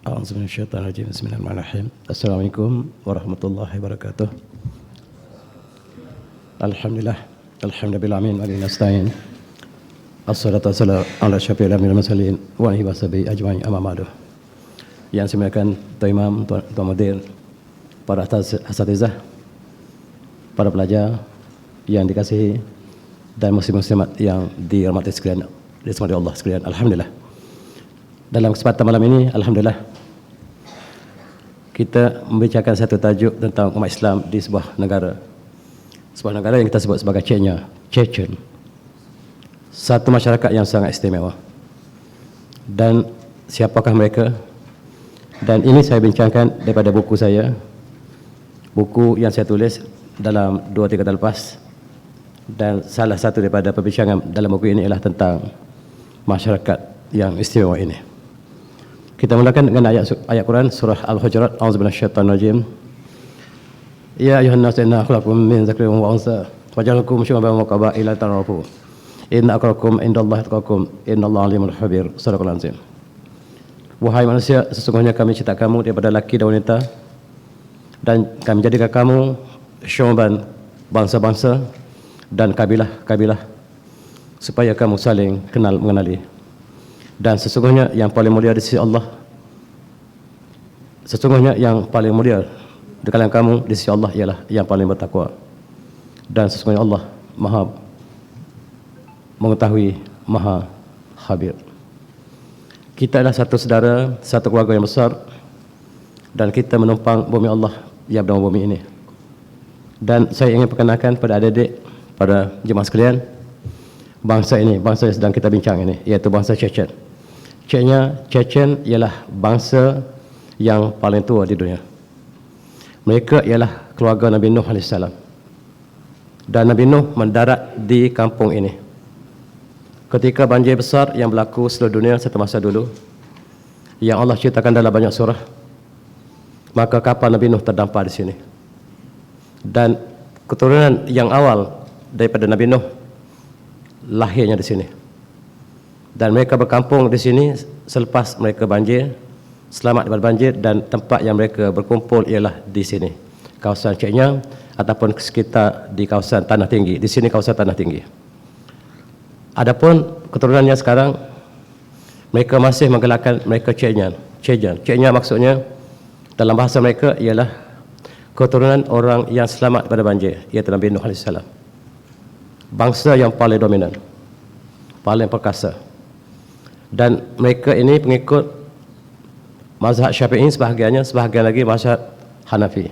A'udzubillahi Bismillahirrahmanirrahim. Assalamualaikum warahmatullahi wabarakatuh. Alhamdulillah, alhamdulillahirabbil alamin wa nasta'in. Assalatu wassalamu ala syafi'il anbiya'i wal mursalin wa alihi washabihi ajma'in amma ba'du. Yang saya muliakan Tuan Imam, Tuan Mudir, para asatizah, para pelajar yang dikasihi dan muslim-muslimat yang dirahmati sekalian, dirahmati Allah sekalian. Alhamdulillah. Dalam kesempatan malam ini, alhamdulillah, kita membicarakan satu tajuk tentang umat Islam di sebuah negara yang kita sebut sebagai Chechnya, Chechen. Satu masyarakat yang sangat istimewa. Dan siapakah mereka? Dan ini saya bincangkan daripada buku saya, buku yang saya tulis dalam 2-3 tahun lepas. Dan salah satu daripada perbincangan dalam buku ini ialah tentang masyarakat yang istimewa ini. Kita mulakan dengan ayat Quran surah Al-Hujurat. A'udzubillahi minasyaitonir rajim. Ya ayuhan nas inna khalaqakum min dzakarin wa unsa waja'alnakum syu'uban wa qabaila ta'arafu. Inna akramakum indallahi atqakum innallaha alimul khabir. Shadaqallahul azim. Wahai manusia, sesungguhnya kami cipta kamu daripada laki dan wanita, dan kami jadikan kamu syu'uban, bangsa-bangsa, dan kabilah-kabilah, supaya kamu saling kenal mengenali. Dan sesungguhnya yang paling mulia di sisi Allah, sesungguhnya yang paling mulia di kalangan kamu di sisi Allah ialah yang paling bertakwa. Dan sesungguhnya Allah Maha mengetahui, Maha khabir. Kita adalah satu saudara, satu keluarga yang besar, dan kita menumpang bumi Allah yang bernama bumi ini. Dan saya ingin perkenalkan pada adik-adik, pada jemaah sekalian, bangsa ini, bangsa yang sedang kita bincang ini, iaitu bangsa Chechen. Chechen ialah bangsa yang paling tua di dunia. Mereka ialah keluarga Nabi Nuh AS. Dan Nabi Nuh mendarat di kampung ini ketika banjir besar yang berlaku seluruh dunia satu masa dulu, yang Allah ceritakan dalam banyak surah. Maka kapal Nabi Nuh terdampar di sini. Dan keturunan yang awal daripada Nabi Nuh lahirnya di sini. Dan mereka berkampung di sini selepas mereka banjir, selamat daripada banjir, dan tempat yang mereka berkumpul ialah di sini, kawasan Chechnya, ataupun sekitar di kawasan Tanah Tinggi. Di sini kawasan Tanah Tinggi. Adapun keturunannya sekarang, mereka masih menggelarkan mereka Chechnya. Chechnya maksudnya dalam bahasa mereka ialah keturunan orang yang selamat daripada banjir, iaitu Nabi Nuh AS. Bangsa yang paling dominan, paling perkasa. Dan mereka ini pengikut mazhab Syafi'i sebahagiannya, sebahagian lagi mazhab Hanafi.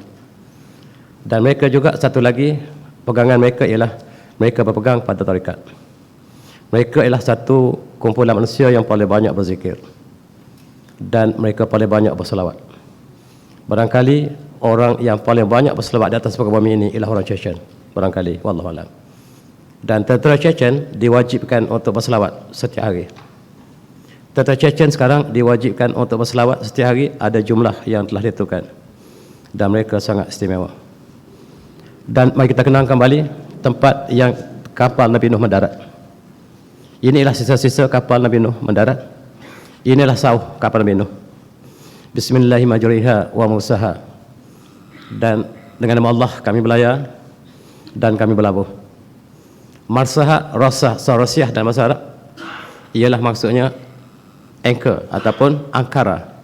Dan mereka juga satu lagi pegangan mereka ialah mereka berpegang pada tarekat. Mereka ialah satu kumpulan manusia yang paling banyak berzikir, dan mereka paling banyak berselawat. Barangkali orang yang paling banyak berselawat di atas muka bumi ini ialah orang Chechen, barangkali, wallahu a'lam. Dan tentera Chechen diwajibkan untuk berselawat setiap hari. Tentera Chechen sekarang diwajibkan untuk berselawat setiap hari, ada jumlah yang telah ditentukan, dan mereka sangat istimewa. Dan mari kita kenang kembali tempat yang kapal Nabi Nuh mendarat. Inilah sisa-sisa kapal Nabi Nuh mendarat. Inilah sauh kapal Nabi Nuh. Bismillahirrahmanirrahim wa mursaha. Dan dengan nama Allah kami berlayar dan kami berlabuh. Marsaha, rasah, sarasiah dan bahasa Arab ialah maksudnya anchor ataupun angkara.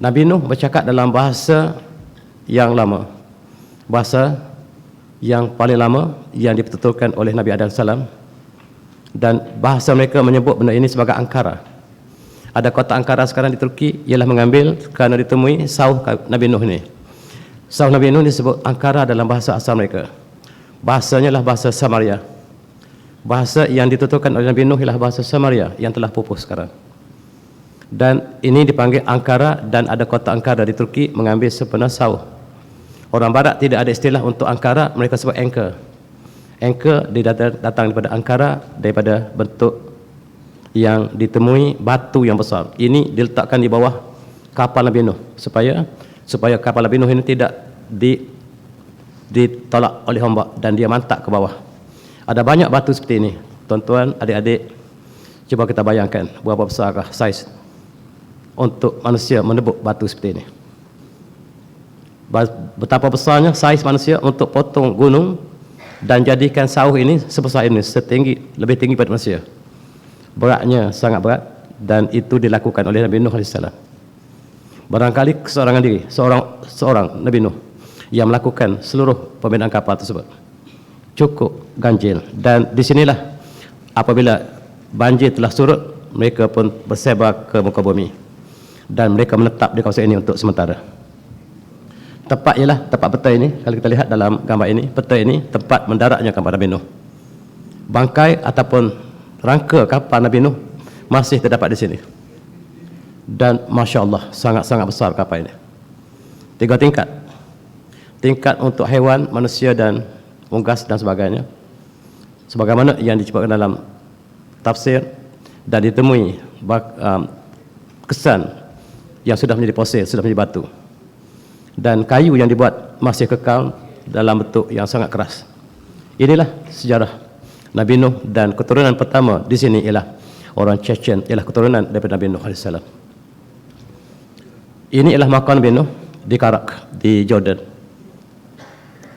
Nabi Nuh bercakap dalam bahasa yang lama, bahasa yang paling lama yang dituturkan oleh Nabi Adam salam, dan bahasa mereka menyebut benda ini sebagai angkara. Ada kota Ankara sekarang di Turki, ialah mengambil kerana ditemui sauh Nabi Nuh ini. Sauh Nabi Nuh disebut angkara dalam bahasa asal mereka. Bahasanya lah bahasa Samaria. Bahasa yang dituturkan oleh Nabi Nuh ialah bahasa Samaria yang telah pupus sekarang. Dan ini dipanggil Ankara, dan ada kota Ankara di Turki mengambil sepenuh sauh. Orang barat tidak ada istilah untuk Ankara, mereka sebut anchor. Anchor datang daripada Ankara, daripada bentuk yang ditemui batu yang besar. Ini diletakkan di bawah kapal Nabi Nuh supaya kapal Nabi Nuh ini tidak ditolak oleh ombak dan dia mantak ke bawah. Ada banyak batu seperti ini. Tuan-tuan, adik-adik, cuba kita bayangkan berapa besarkah saiz untuk manusia menebuk batu seperti ini. Betapa besarnya saiz manusia untuk potong gunung dan jadikan sauh ini sebesar ini, lebih tinggi pada manusia. Beratnya sangat berat, dan itu dilakukan oleh Nabi Nuh AS. Barangkali keseorangan diri seorang Nabi Nuh yang melakukan seluruh pembinaan kapal tersebut cukup ganjil. Dan disinilah apabila banjir telah surut, mereka pun bersebar ke muka bumi dan mereka menetap di kawasan ini untuk sementara. Tempat ialah tempat peta ini. Kalau kita lihat dalam gambar ini, peta ini tempat mendaratnya kapal Nabi Nuh. Bangkai ataupun rangka kapal Nabi Nuh masih terdapat di sini. Dan Masya Allah, sangat-sangat besar kapal ini. 3 tingkat. Tingkat untuk haiwan, manusia dan unggas dan sebagainya. Sebagaimana yang disebutkan dalam tafsir dan ditemui kesan yang sudah menjadi fosil, sudah menjadi batu. Dan kayu yang dibuat masih kekal dalam bentuk yang sangat keras. Inilah sejarah Nabi Nuh, dan keturunan pertama di sini ialah orang Chechen, ialah keturunan daripada Nabi Nuh AS. Ini ialah makam Nabi Nuh di Karak, di Jordan.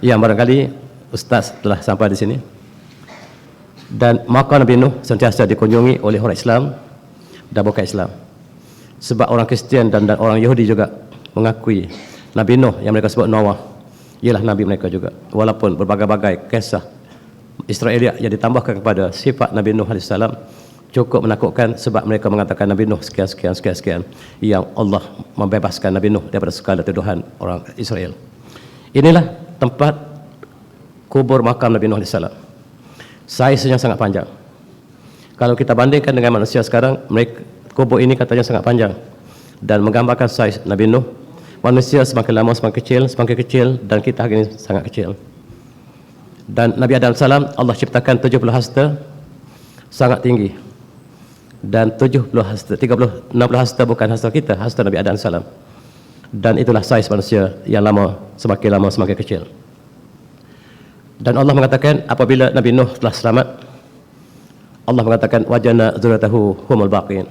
Yang barangkali Ustaz telah sampai di sini. Dan makam Nabi Nuh sentiasa dikunjungi oleh orang Islam dan bukan Islam. Sebab orang Kristian dan orang Yahudi juga mengakui Nabi Nuh yang mereka sebut Noah ialah Nabi mereka juga. Walaupun berbagai-bagai kisah Israeliat yang ditambahkan kepada sifat Nabi Nuh AS cukup menakutkan, sebab mereka mengatakan Nabi Nuh sekian yang Allah membebaskan Nabi Nuh daripada segala tuduhan orang Israel. Inilah tempat kubur makam Nabi Nuh AS. Saiznya sangat panjang. Kalau kita bandingkan dengan manusia sekarang, kubur ini katanya sangat panjang dan menggambarkan saiz Nabi Nuh. Manusia semakin lama semakin kecil, dan kita hari ini sangat kecil. Dan Nabi Adam salam Allah ciptakan 70 hasta sangat tinggi, dan 60 hasta bukan hasta kita, hasta Nabi Adam salam. Dan itulah saiz manusia yang semakin lama semakin kecil. Dan Allah mengatakan apabila Nabi Nuh telah selamat, Allah mengatakan wajana zuriyatahu humul baqin.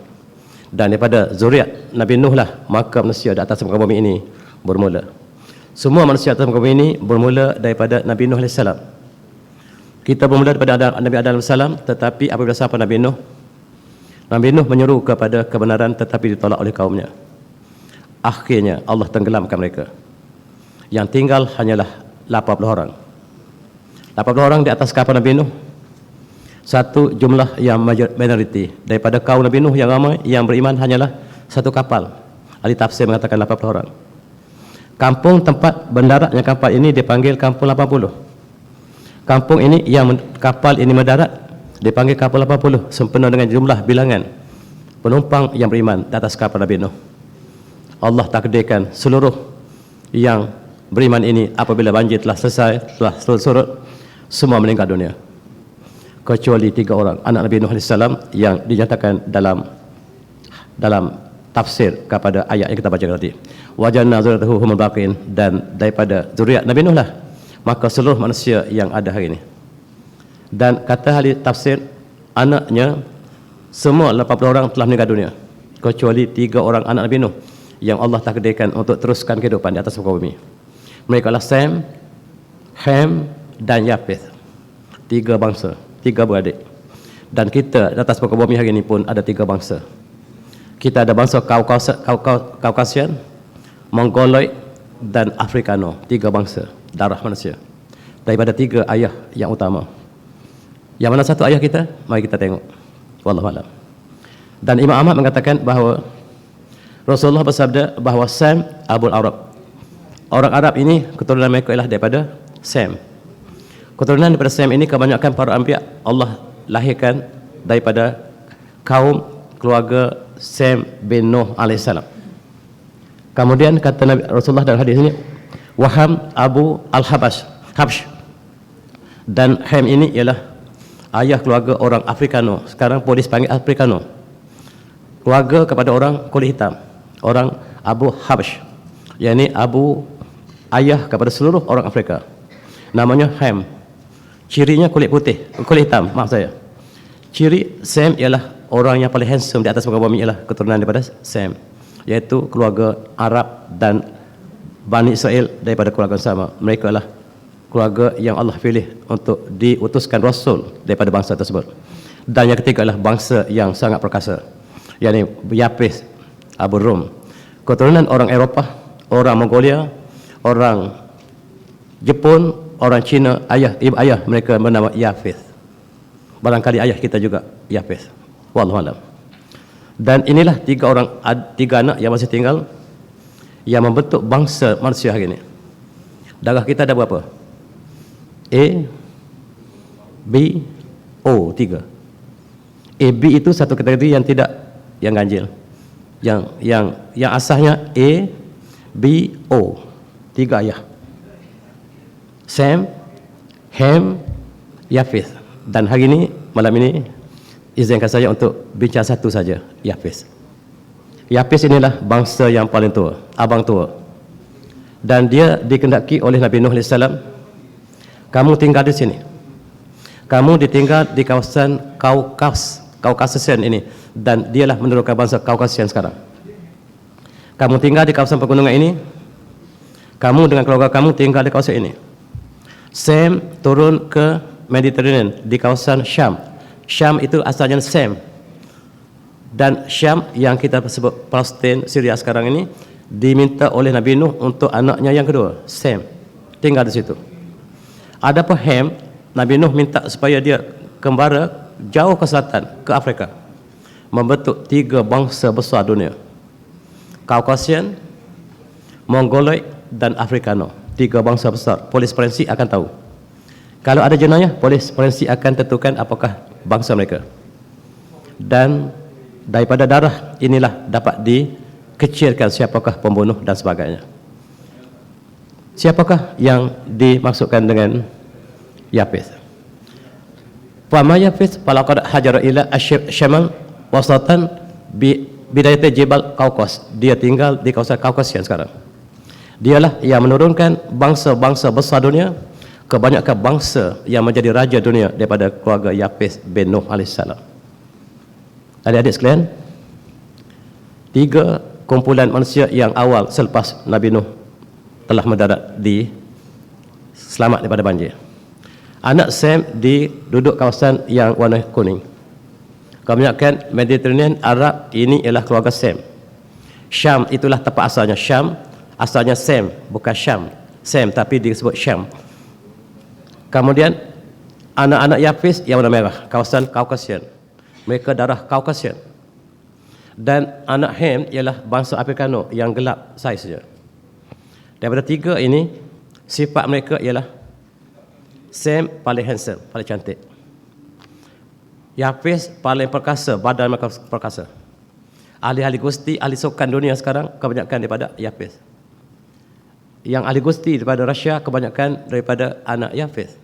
Dan daripada zuriat Nabi Nuh lah maka manusia di atas muka bumi ini bermula. Semua manusia atas muka bumi ini bermula daripada Nabi Nuh AS. Kita bermula daripada Nabi Adam AS, tetapi apabila sampai Nabi Nuh menyeru kepada kebenaran tetapi ditolak oleh kaumnya. Akhirnya Allah tenggelamkan mereka. Yang tinggal hanyalah 80 orang. 80 orang di atas kapal Nabi Nuh. Satu jumlah yang minoriti daripada kaum Nabi Nuh yang ramai yang beriman hanyalah satu kapal. Ahli tafsir mengatakan 80 orang. Kampung tempat mendaratnya kapal ini dipanggil Kampung 80. Kampung ini yang kapal ini mendarat dipanggil Kampung 80 sempena dengan jumlah bilangan penumpang yang beriman di atas kapal Nabi Nuh. Allah takdirkan seluruh yang beriman ini apabila banjir telah selesai, telah surut, semua meninggal dunia. Kecuali 3 orang anak Nabi Nuh AS yang dinyatakan dalam tafsir kepada ayat yang kita baca tadi. Wajanna zuriyatahu humul baqin, dan daripada zuriat Nabi Nuh lah maka seluruh manusia yang ada hari ini. Dan kata ahli tafsir, anaknya semua 80 orang telah meninggal dunia kecuali 3 orang anak Nabi Nuh yang Allah takdirkan untuk teruskan kehidupan di atas muka bumi. Mereka adalah Sam, Ham dan Yafeth. 3 bangsa, 3 beradik. Dan kita di atas muka bumi hari ini pun ada 3 bangsa. Kita ada bangsa Kaukasian, Mongoloid dan Afrikano. 3 bangsa darah manusia daripada 3 ayah yang utama. Yang mana satu ayah kita? Mari kita tengok. Wallahu a'lam. Dan Imam Ahmad mengatakan bahawa Rasulullah bersabda bahawa Sam Abul Arab. Orang Arab ini keturunan mereka ialah daripada Sam. Keturunan daripada Sam ini kebanyakan para anbiya Allah lahirkan daripada kaum keluarga Sam bin Nuh alaihissalam. Kemudian kata Nabi Rasulullah dalam hadis ini, Waham Abu Habsh. Dan Ham ini ialah ayah keluarga orang Afrikano. Sekarang polis panggil Afrikano. Keluarga kepada orang kulit hitam, orang Abu Habsh. Yakni ayah kepada seluruh orang Afrika. Namanya Ham. Cirinya kulit putih, kulit hitam, maaf saya. Ciri Sam ialah orang yang paling handsome di atas muka bumi, ialah keturunan daripada Sam, iaitu keluarga Arab dan Bani Israel daripada keluarga sama. Mereka adalah keluarga yang Allah pilih untuk diutuskan Rasul daripada bangsa tersebut. Dan yang ketiga adalah bangsa yang sangat perkasa, yakni Yafith, Abu Rum. Keturunan orang Eropah, orang Mongolia, orang Jepun, orang Cina, ibu ayah mereka bernama Yafith. Barangkali ayah kita juga Yafith. Wallahu a'lam. Dan inilah tiga anak yang masih tinggal yang membentuk bangsa manusia hari ini. Darah kita ada berapa? A, B, O, 3. A, B itu satu kategori yang ganjil. Yang asasnya A, B, O. 3 ayah. Sam, Ham, Yafith. Dan hari ini, malam ini, izinkan saya untuk bincang satu saja, Yafith. Yafith inilah bangsa yang paling tua, abang tua. Dan dia dikehendaki oleh Nabi Nuh AS. Kamu tinggal di sini. Kamu ditinggal di kawasan Kaukasian ini. Dan dialah menurunkan bangsa Kaukasian sekarang. Kamu tinggal di kawasan pegunungan ini. Kamu dengan keluarga kamu tinggal di kawasan ini. Sam turun ke Mediterranean di kawasan Syam. Syam itu asalnya Sam. Dan Syam yang kita sebut Palestin, Syria sekarang ini diminta oleh Nabi Nuh untuk anaknya yang kedua, Sam, tinggal di situ. Adapun Ham, Nabi Nuh minta supaya dia kembara jauh ke selatan, ke Afrika, membentuk 3 bangsa besar dunia, Kaukasian, Mongoloid dan Afrikano. 3 bangsa besar. Polis forensik akan tahu. Kalau ada jenayah, polis forensik akan tentukan apakah bangsa mereka. Dan daripada darah inilah dapat dikecilkan siapakah pembunuh dan sebagainya. Siapakah yang dimaksudkan dengan Yafith? Fama Yafith falaqad hajara ila asyamal wasatan bidayat Jibal Kaukas. Dia tinggal di kawasan Kaukasian sekarang. Dialah yang menurunkan bangsa-bangsa besar dunia, kebanyakan bangsa yang menjadi raja dunia daripada keluarga Yafith bin Nuh alaihissalam. Adik-adik sekalian, 3 kumpulan manusia yang awal selepas Nabi Nuh telah mendarat selamat daripada banjir. Anak Sam duduk kawasan yang warna kuning. Kebanyakan Mediterranean, Arab, ini ialah keluarga Sam. Syam itulah tempat asalnya. Syam asalnya Sam, bukan Syam. Sam tapi disebut Syam. Kemudian anak-anak Yafith yang warna merah, kawasan Kaukasian. Mereka darah Kaukasian. Dan anak Ham ialah bangsa Afrikano yang gelap saiznya. Daripada 3 ini, sifat mereka ialah Sam paling handsome, paling cantik. Yafith paling perkasa, badan mereka perkasa. Ahli-ahli gusti, ahli sukan dunia sekarang kebanyakan daripada Yafith. Yang ahli gusti daripada Rusia kebanyakan daripada anak Yafith.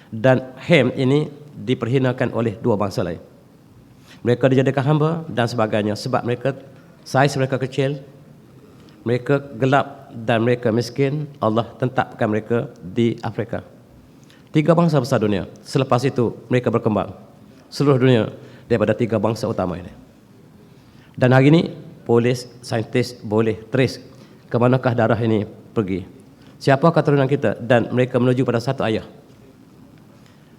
Dan Ham ini diperhinakan oleh 2 bangsa lain. Mereka dijadikan hamba dan sebagainya sebab saiz mereka kecil, mereka gelap dan mereka miskin. Allah tetapkan mereka di Afrika. 3 bangsa besar dunia. Selepas itu mereka berkembang seluruh dunia daripada 3 bangsa utama ini. Dan hari ini polis, saintis boleh trace ke manakah darah ini pergi, siapa keturunan kita, dan mereka menuju pada satu ayah.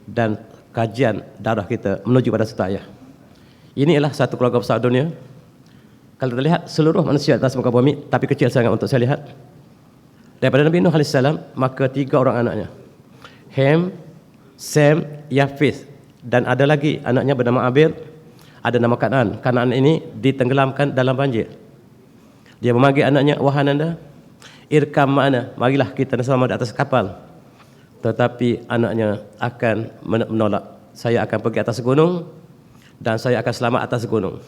Dan kajian darah kita menuju pada satu ayah. Ini adalah satu keluarga besar dunia. Kalau kita lihat seluruh manusia atas muka bumi, tapi kecil sangat untuk saya lihat. Daripada Nabi Nuh AS, maka 3 orang anaknya, Ham, Sam, Yafith, dan ada lagi anaknya bernama Abil, ada nama Kanaan. Kanaan ini ditenggelamkan dalam banjir. Dia memanggil anaknya, wahai ananda, irkam ma'ana, marilah kita bersama di atas kapal. Tetapi anaknya akan menolak. Saya akan pergi atas gunung dan saya akan selamat atas gunung.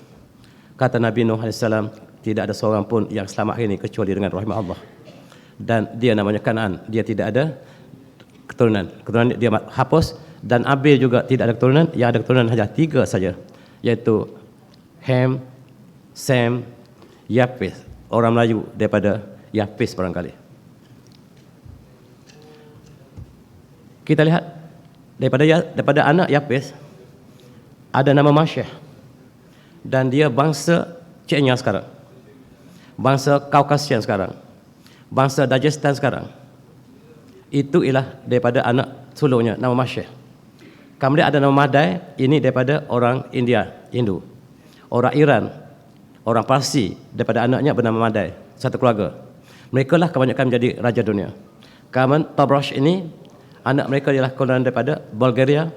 Kata Nabi Nuh AS, tidak ada seorang pun yang selamat hari ini kecuali dengan rahmat Allah. Dan dia namanya Kanaan, dia tidak ada keturunan. Keturunan dia hapus. Dan Abil juga tidak ada keturunan. Yang ada keturunan hanya 3 saja, iaitu Ham, Sem, Yafis. Orang Melayu daripada Yafis barangkali. Kita lihat daripada anak Yafis ada nama Masyah, dan dia bangsa Chechnya sekarang, bangsa Kaukasian sekarang, bangsa Dagestan sekarang. Itu ialah daripada anak sulungnya, nama Masyah. Kemudian ada nama Madai, ini daripada orang India, Hindu. Orang Iran, orang Parsi, daripada anaknya bernama Madai, satu keluarga. Mereka lah kebanyakan menjadi raja dunia. Kemudian Tobrash ini, anak mereka ialah keturunan daripada Bulgaria,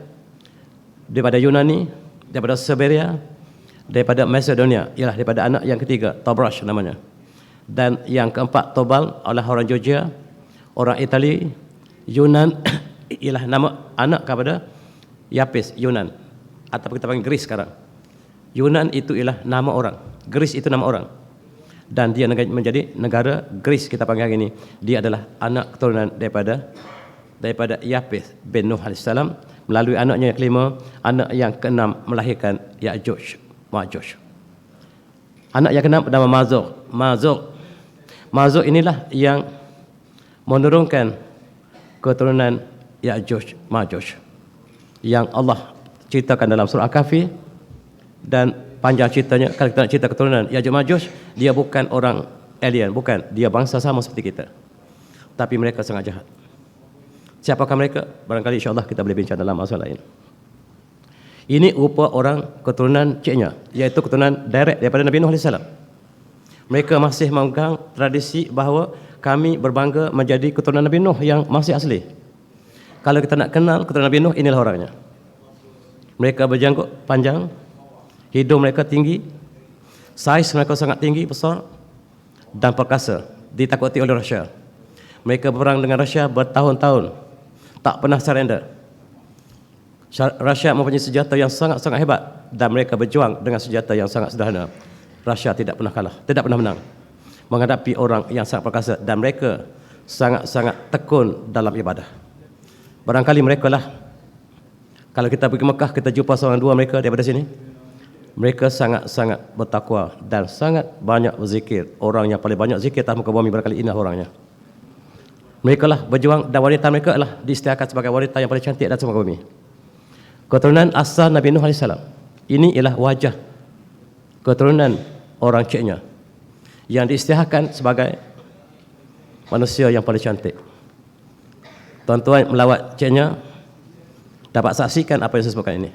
daripada Yunani, daripada Siberia, daripada Macedonia, ialah daripada anak yang ketiga, Tobrash namanya. Dan yang keempat, Tobal, adalah orang Georgia, orang Itali, Yunan, ialah nama anak kepada Yafis, Yunan, atau kita panggil Greece sekarang. Yunan itu ialah nama orang, Greece itu nama orang. Dan dia menjadi negara Greece kita panggil hari ini. Dia adalah anak keturunan daripada Yafis bin Nuh AS, melalui anaknya yang kelima, anak yang keenam melahirkan Ya'juj, Ma'juj. Anak yang keenam bernama Mazuq inilah yang menurunkan keturunan Ya'juj, Ma'juj yang Allah ceritakan dalam surah Al-Kahfi. Dan panjang ceritanya, kalau kita nak cerita keturunan Ya'juj, Ma'juj, dia bukan orang alien, bukan, dia bangsa sama seperti kita, tapi mereka sangat jahat. Siapakah mereka? Barangkali insya-Allah kita boleh bincang dalam masalah lain. Ini rupa orang keturunan Chechnya, iaitu keturunan direct daripada Nabi Nuh AS. Mereka masih memegang tradisi bahawa kami berbangga menjadi keturunan Nabi Nuh yang masih asli. Kalau kita nak kenal keturunan Nabi Nuh, inilah orangnya. Mereka berjanggut panjang, hidung mereka tinggi, saiz mereka sangat tinggi, besar dan perkasa, ditakuti oleh Rusia. Mereka berperang dengan Rusia bertahun-tahun, tak pernah surrender. Rusia mempunyai senjata yang sangat-sangat hebat, dan mereka berjuang dengan senjata yang sangat sederhana. Rusia tidak pernah kalah, tidak pernah menang menghadapi orang yang sangat perkasa, dan mereka sangat-sangat tekun dalam ibadah. Barangkali mereka lah, kalau kita pergi Mekah, kita jumpa seorang dua mereka daripada sini. Mereka sangat-sangat bertakwa dan sangat banyak berzikir. Orang yang paling banyak zikir atas muka bumi barangkali inilah orangnya. Mereka lah berjuang, dan wanita mereka lah diisytiharkan sebagai wanita yang paling cantik atas muka bumi. Keturunan asal Nabi Nuh AS. Ini ialah wajah keturunan orang Chechnya yang diisytiharkan sebagai manusia yang paling cantik. Tuan-tuan melawat Chechnya dapat saksikan apa yang saya sebutkan ini.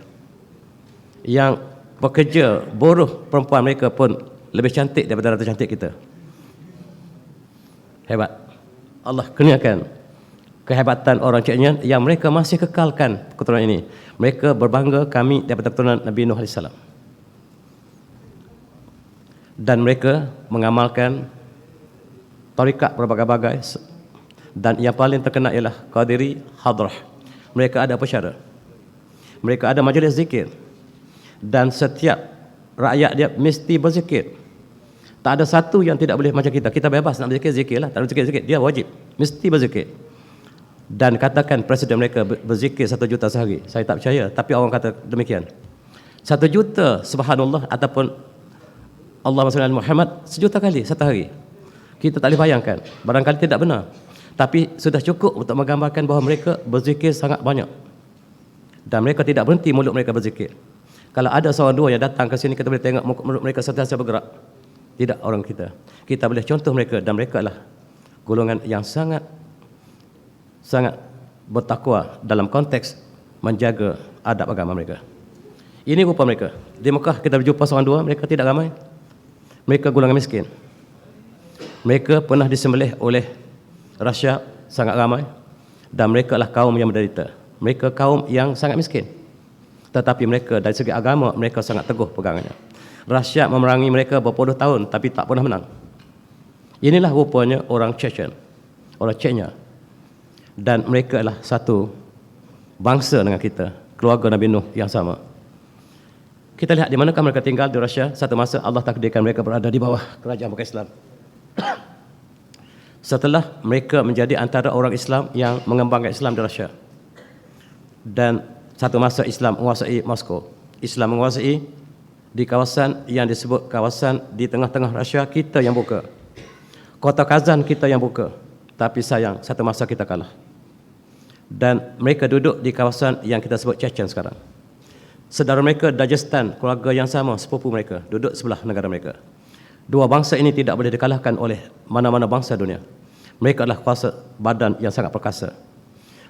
Yang pekerja, buruh perempuan mereka pun lebih cantik daripada rata cantik kita. Hebat. Allah kurniakan kehebatan orang Chechnya yang mereka masih kekalkan keturunan ini. Mereka berbangga kami daripada keturunan Nabi Nuh AS. Dan mereka mengamalkan tarikat berbagai-bagai, dan yang paling terkenal ialah Qadiri Hadrah. Mereka ada pesara, mereka ada majlis zikir, dan setiap rakyat dia mesti berzikir. Tak ada satu yang tidak boleh macam kita. Kita bebas nak berzikir, zikirlah. Tak ada zikir, dia wajib, mesti berzikir. Dan katakan presiden mereka berzikir 1 juta sehari. Saya tak percaya, tapi orang kata demikian. 1 juta subhanallah ataupun Allahumma salli ala Muhammad 1 juta kali satu hari. Kita tak boleh bayangkan. Barangkali tidak benar, tapi sudah cukup untuk menggambarkan bahawa mereka berzikir sangat banyak. Dan mereka tidak berhenti mulut mereka berzikir. Kalau ada seorang dua yang datang ke sini, kita boleh tengok mulut mereka sentiasa bergerak. Tidak orang kita. Kita boleh contoh mereka, dan mereka adalah golongan yang sangat bertakwa dalam konteks menjaga adab agama mereka. Ini rupa mereka. Di Mekah kita berjumpa seorang dua, mereka tidak ramai. Mereka golongan miskin. Mereka pernah disembelih oleh Rusia, sangat ramai, dan mereka adalah kaum yang menderita. Mereka kaum yang sangat miskin, tetapi mereka dari segi agama mereka sangat teguh pegangannya. Rusia memerangi mereka berpuluh tahun tapi tak pernah menang. Inilah rupanya orang Chechen, orang Chechnya. Dan mereka adalah satu bangsa dengan kita, keluarga Nabi Nuh yang sama. Kita lihat di manakah mereka tinggal di Rusia. Satu masa Allah takdirkan mereka berada di bawah kerajaan bukan Islam. Setelah mereka menjadi antara orang Islam yang mengembangkan Islam di Rusia. Dan satu masa Islam menguasai Moskow. Islam menguasai di kawasan yang disebut kawasan di tengah-tengah Rusia, kita yang buka. Kota Kazan kita yang buka. Tapi sayang, satu masa kita kalah. Dan mereka duduk di kawasan yang kita sebut Chechen sekarang. Saudara mereka Dagestan, keluarga yang sama, sepupu mereka, duduk sebelah negara mereka. Dua bangsa ini tidak boleh dikalahkan oleh mana-mana bangsa dunia. Mereka adalah kuasa badan yang sangat perkasa.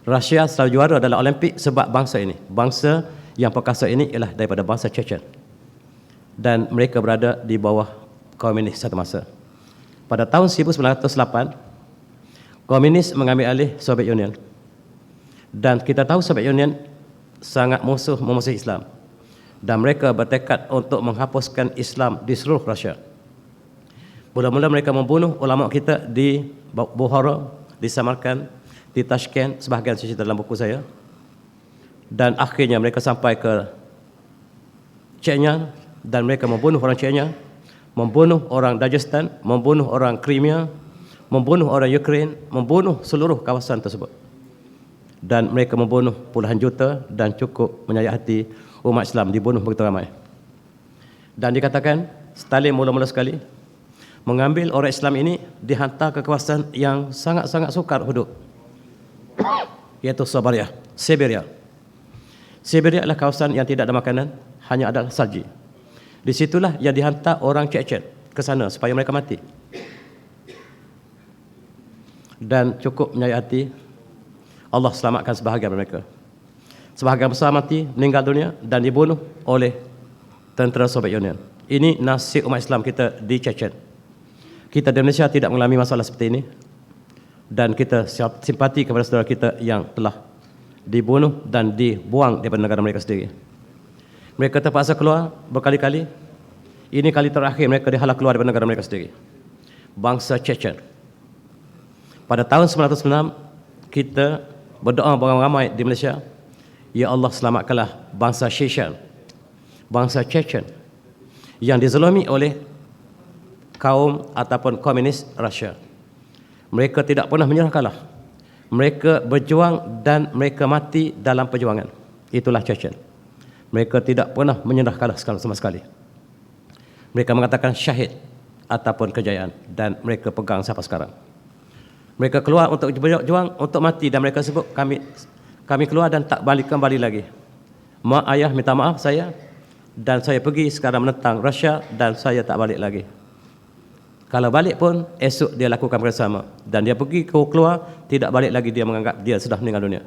Rusia selalu juara dalam Olimpik sebab bangsa ini. Bangsa yang perkasa ini ialah daripada bangsa Chechen. Dan mereka berada di bawah komunis satu masa. Pada tahun 1908, komunis mengambil alih Soviet Union. Dan kita tahu Soviet Union sangat memusuhi Islam. Dan mereka bertekad untuk menghapuskan Islam di seluruh Rusia. Mula-mula mereka membunuh ulama kita di Bukhara, di Samarkand, di Tashkent, sebahagian cerita dalam buku saya. Dan akhirnya mereka sampai ke Chechnya dan mereka membunuh orang Chechnya, membunuh orang Dagestan, membunuh orang Crimea, membunuh orang Ukraine, membunuh seluruh kawasan tersebut. Dan mereka membunuh puluhan juta dan cukup menyayat hati umat Islam dibunuh begitu ramai. Dan dikatakan Stalin mula-mula sekali mengambil orang Islam ini dihantar ke kawasan yang sangat-sangat sukar hidup, iaitu Siberia. Siberia adalah kawasan yang tidak ada makanan, hanya ada salji. Di situlah yang dihantar orang Chechen ke sana supaya mereka mati. Dan cukup menyayat hati, Allah selamatkan sebahagian mereka. Sebahagian besar mati, meninggal dunia dan dibunuh oleh tentera Soviet Union. Ini nasib umat Islam kita di Chechen. Kita di Indonesia tidak mengalami masalah seperti ini. Dan kita simpati kepada saudara kita yang telah dibunuh dan dibuang daripada negara mereka sendiri. Mereka terpaksa keluar berkali-kali. Ini kali terakhir mereka dihalau keluar daripada negara mereka sendiri. Bangsa Chechen. Pada tahun 1996, kita berdoa beramai-ramai di Malaysia, ya Allah selamatkanlah bangsa Chechen, bangsa Chechen yang dizalimi oleh kaum ataupun komunis Rusia. Mereka tidak pernah menyerah kalah. Mereka berjuang dan mereka mati dalam perjuangan. Itulah Chechen. Mereka tidak pernah menyerah kalah sama sekali. Mereka mengatakan syahid ataupun kejayaan dan mereka pegang sampai sekarang. Mereka keluar untuk berjuang, untuk mati dan mereka sebut kami keluar dan tak balik kembali lagi. Mak ayah minta maaf saya dan saya pergi sekarang menentang Rusia dan saya tak balik lagi. Kalau balik pun esok dia lakukan bersama dan dia pergi keluar tidak balik lagi, dia menganggap dia sudah meninggal dunia.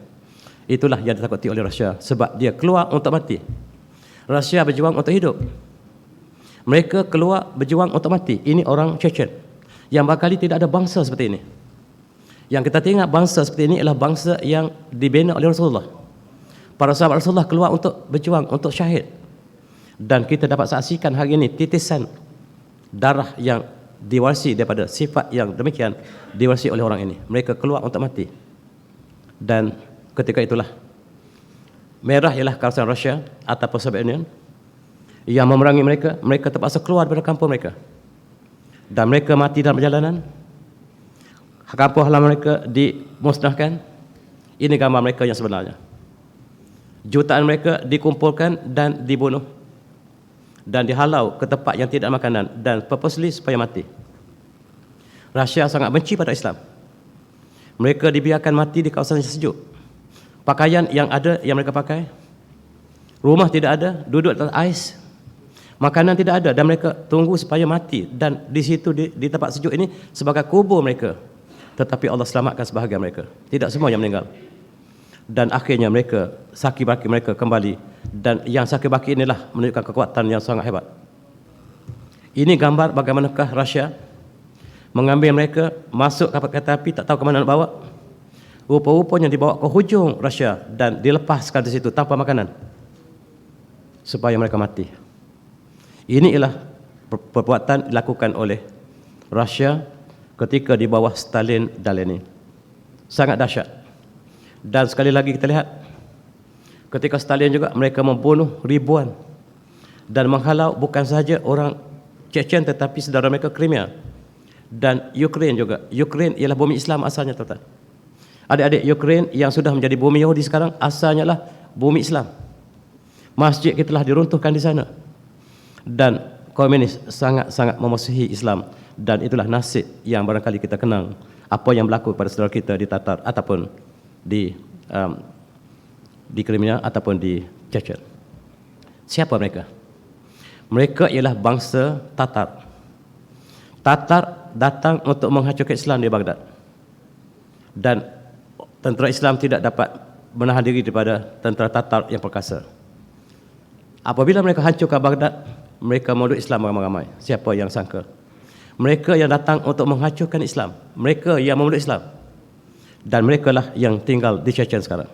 Itulah yang ditakuti oleh Rusia sebab dia keluar untuk mati. Rusia berjuang untuk hidup. Mereka keluar berjuang untuk mati. Ini orang Chechen yang bakal tidak ada bangsa seperti ini. Yang kita tengok bangsa seperti ini adalah bangsa yang dibina oleh Rasulullah. Para sahabat Rasulullah keluar untuk berjuang, untuk syahid. Dan kita dapat saksikan hari ini titisan darah yang diwarisi daripada sifat yang demikian diwarisi oleh orang ini. Mereka keluar untuk mati. Dan ketika itulah merah ialah kawasan Rusia ataupun Soviet Union yang memerangi mereka. Mereka terpaksa keluar dari kampung mereka. Dan mereka mati dalam perjalanan. Kampung halaman mereka dimusnahkan. Ini gambar mereka yang sebenarnya. Jutaan mereka dikumpulkan dan dibunuh dan dihalau ke tempat yang tidak ada makanan dan purposely supaya mati. Rusia sangat benci pada Islam. Mereka dibiarkan mati di kawasan yang sejuk. Pakaian yang ada yang mereka pakai, rumah tidak ada, duduk atas ais, makanan tidak ada dan mereka tunggu supaya mati. Dan di situ di tempat sejuk ini sebagai kubur mereka. Tetapi Allah selamatkan sebahagian mereka. Tidak semua yang meninggal. Dan akhirnya mereka, saki-baki mereka kembali. Dan yang saki-baki inilah menunjukkan kekuatan yang sangat hebat. Ini gambar bagaimanakah Rusia mengambil mereka, masuk kapal kereta api, tak tahu ke mana nak bawa. Rupa-rupanya dibawa ke hujung Rusia dan dilepaskan di situ tanpa makanan. Supaya mereka mati. Ini ialah perbuatan dilakukan oleh Rusia ketika di bawah Stalin dan Lenin. Sangat dahsyat. Dan sekali lagi kita lihat ketika Stalin juga mereka membunuh ribuan dan menghalau bukan sahaja orang Chechen tetapi saudara mereka Crimea dan Ukraine juga. Ukraine ialah bumi Islam asalnya, tuan-tuan. Adik-adik, Ukraine yang sudah menjadi bumi Yahudi sekarang asalnya lah bumi Islam. Masjid kita telah diruntuhkan di sana. Dan komunis sangat-sangat memusuhi Islam, dan itulah nasib yang barangkali kita kenang apa yang berlaku pada saudara kita di Tatar ataupun di Crimea ataupun di Chechen. Siapa mereka? Mereka ialah bangsa Tatar. Tatar datang untuk menghancurkan Islam di Baghdad, dan tentera Islam tidak dapat menahan diri daripada tentera Tatar yang perkasa. Apabila mereka hancurkan Baghdad, mereka meluk Islam ramai-ramai. Siapa yang sangka? Mereka yang datang untuk menghancurkan Islam, mereka yang memeluk Islam, dan mereka lah yang tinggal di Chechen sekarang.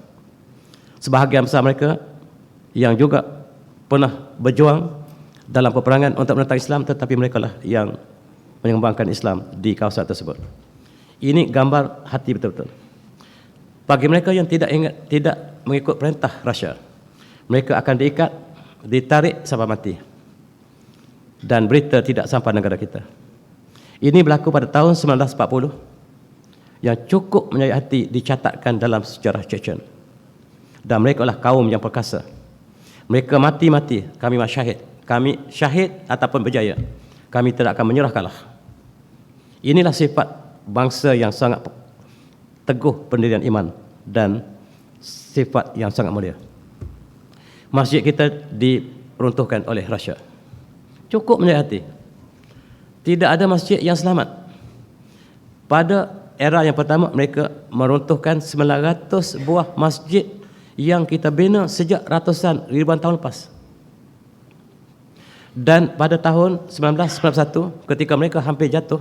Sebahagian besar mereka yang juga pernah berjuang dalam peperangan untuk menentang Islam, tetapi mereka lah yang menyumbangkan Islam di kawasan tersebut. Ini gambar hati betul-betul. Bagi mereka yang tidak mengikut perintah Rusia, mereka akan diikat, ditarik sampai mati, dan berita tidak sampai negara kita. Ini berlaku pada tahun 1940 yang cukup menyayat hati dicatatkan dalam sejarah Chechen. Dan mereka adalah kaum yang perkasa. Mereka mati-mati, kami syahid. Kami syahid ataupun berjaya, kami tidak akan menyerah kalah. Inilah sifat bangsa yang sangat teguh pendirian iman dan sifat yang sangat mulia. Masjid kita diruntuhkan oleh Rusia. Cukup menyayat hati. Tidak ada masjid yang selamat. Pada era yang pertama, mereka meruntuhkan 900 buah masjid yang kita bina sejak ratusan ribuan tahun lepas. Dan pada tahun 1991, ketika mereka hampir jatuh,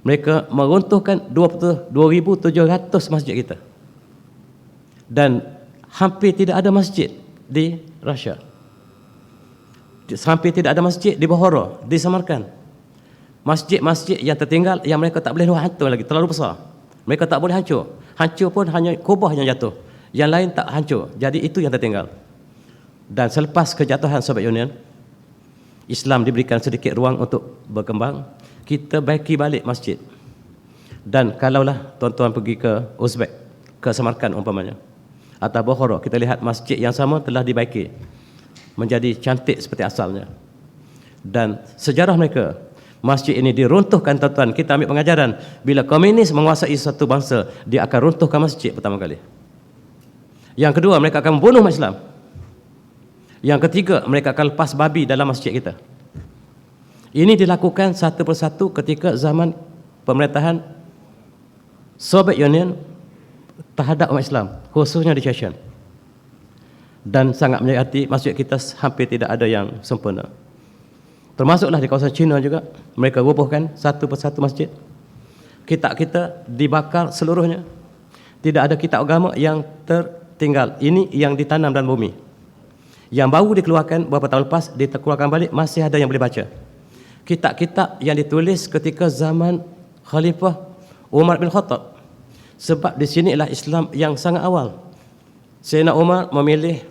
mereka meruntuhkan 2,700 masjid kita. Dan hampir tidak ada masjid di Rusia. Hampir tidak ada masjid di Bukhara, di Samarkand. Masjid-masjid yang tertinggal yang mereka tak boleh hancur lagi, terlalu besar. Mereka tak boleh hancur. Hancur pun hanya Kubah yang jatuh. Yang lain tak hancur. Jadi itu yang tertinggal. Dan selepas kejatuhan Soviet Union, Islam diberikan sedikit ruang untuk berkembang. Kita baiki balik masjid. Dan kalaulah tuan-tuan pergi ke Uzbek, ke Samarkand umpamanya, atau Bukhara, kita lihat masjid yang sama telah dibaiki menjadi cantik seperti asalnya. Dan sejarah mereka, masjid ini diruntuhkan, tuan-tuan. Kita ambil pengajaran, bila komunis menguasai satu bangsa, dia akan runtuhkan masjid pertama kali. Yang kedua, mereka akan membunuh umat Islam. Yang ketiga, mereka akan lepas babi dalam masjid kita. Ini dilakukan satu persatu ketika zaman pemerintahan Soviet Union terhadap umat Islam, khususnya di Chechen. Dan sangat menyayat hati, masjid kita hampir tidak ada yang sempurna. Termasuklah di kawasan China juga, mereka robohkan satu persatu masjid. Kitab kita dibakar seluruhnya. Tidak ada kitab agama yang tertinggal. Ini yang ditanam dalam bumi. Yang baru dikeluarkan beberapa tahun lepas, dikeluarkan balik, masih ada yang boleh baca. Kitab-kitab yang ditulis ketika zaman Khalifah Umar bin Khattab. Sebab di sini ialah Islam yang sangat awal. Sayyidina Umar memilih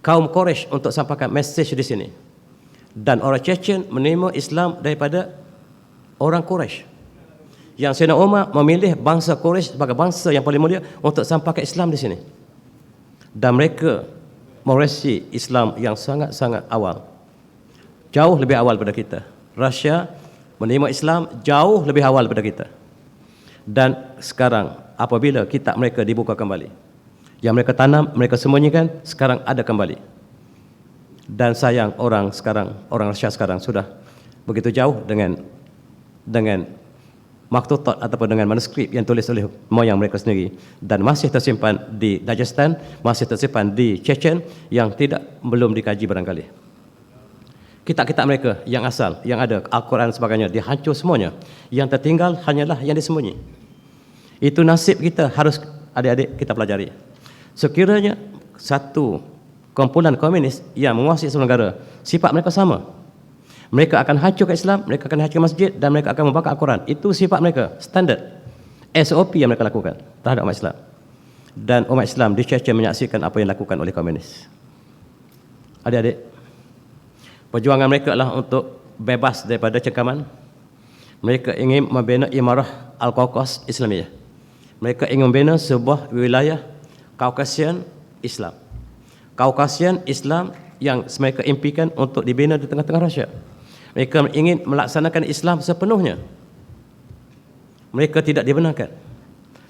kaum Quraisy untuk sampaikan mesej di sini. Dan orang Chechen menerima Islam daripada orang Quraisy. Yang Sayyidina Umar memilih bangsa Quraisy sebagai bangsa yang paling mulia untuk sampaikan Islam di sini. Dan mereka meresi Islam yang sangat-sangat awal. Jauh lebih awal daripada kita. Rusia menerima Islam jauh lebih awal daripada kita. Dan sekarang apabila kitab mereka dibuka kembali, yang mereka tanam, mereka sembunyikan, sekarang ada kembali. Dan sayang orang Rusia sekarang sudah begitu jauh dengan maktutat ataupun dengan manuskrip yang tulis oleh moyang mereka sendiri, dan masih tersimpan di Dagestan, masih tersimpan di Chechen yang belum dikaji barangkali. Kitab-kitab mereka yang asal, yang ada Al-Quran dan sebagainya, dihancur semuanya. Yang tertinggal hanyalah yang disembunyi. Itu nasib kita, harus adik-adik kita pelajari. Sekiranya satu kumpulan komunis yang menguasai sebuah negara, sifat mereka sama. Mereka akan hancurkan Islam, mereka akan hancurkan masjid, dan mereka akan membakar Al-Quran. Itu sifat mereka, standard SOP yang mereka lakukan terhadap umat Islam. Dan umat Islam di Chechen menyaksikan apa yang dilakukan oleh komunis. Adik-adik, Perjuangan mereka adalah untuk bebas daripada cengkaman. Mereka ingin membina Imarah Al-Qaukos Islamiyah. Mereka ingin membina sebuah wilayah Kaukasian Islam. Kaukasian Islam yang mereka impikan untuk dibina di tengah-tengah Rusia. Mereka ingin melaksanakan Islam sepenuhnya. Mereka tidak dibenarkan.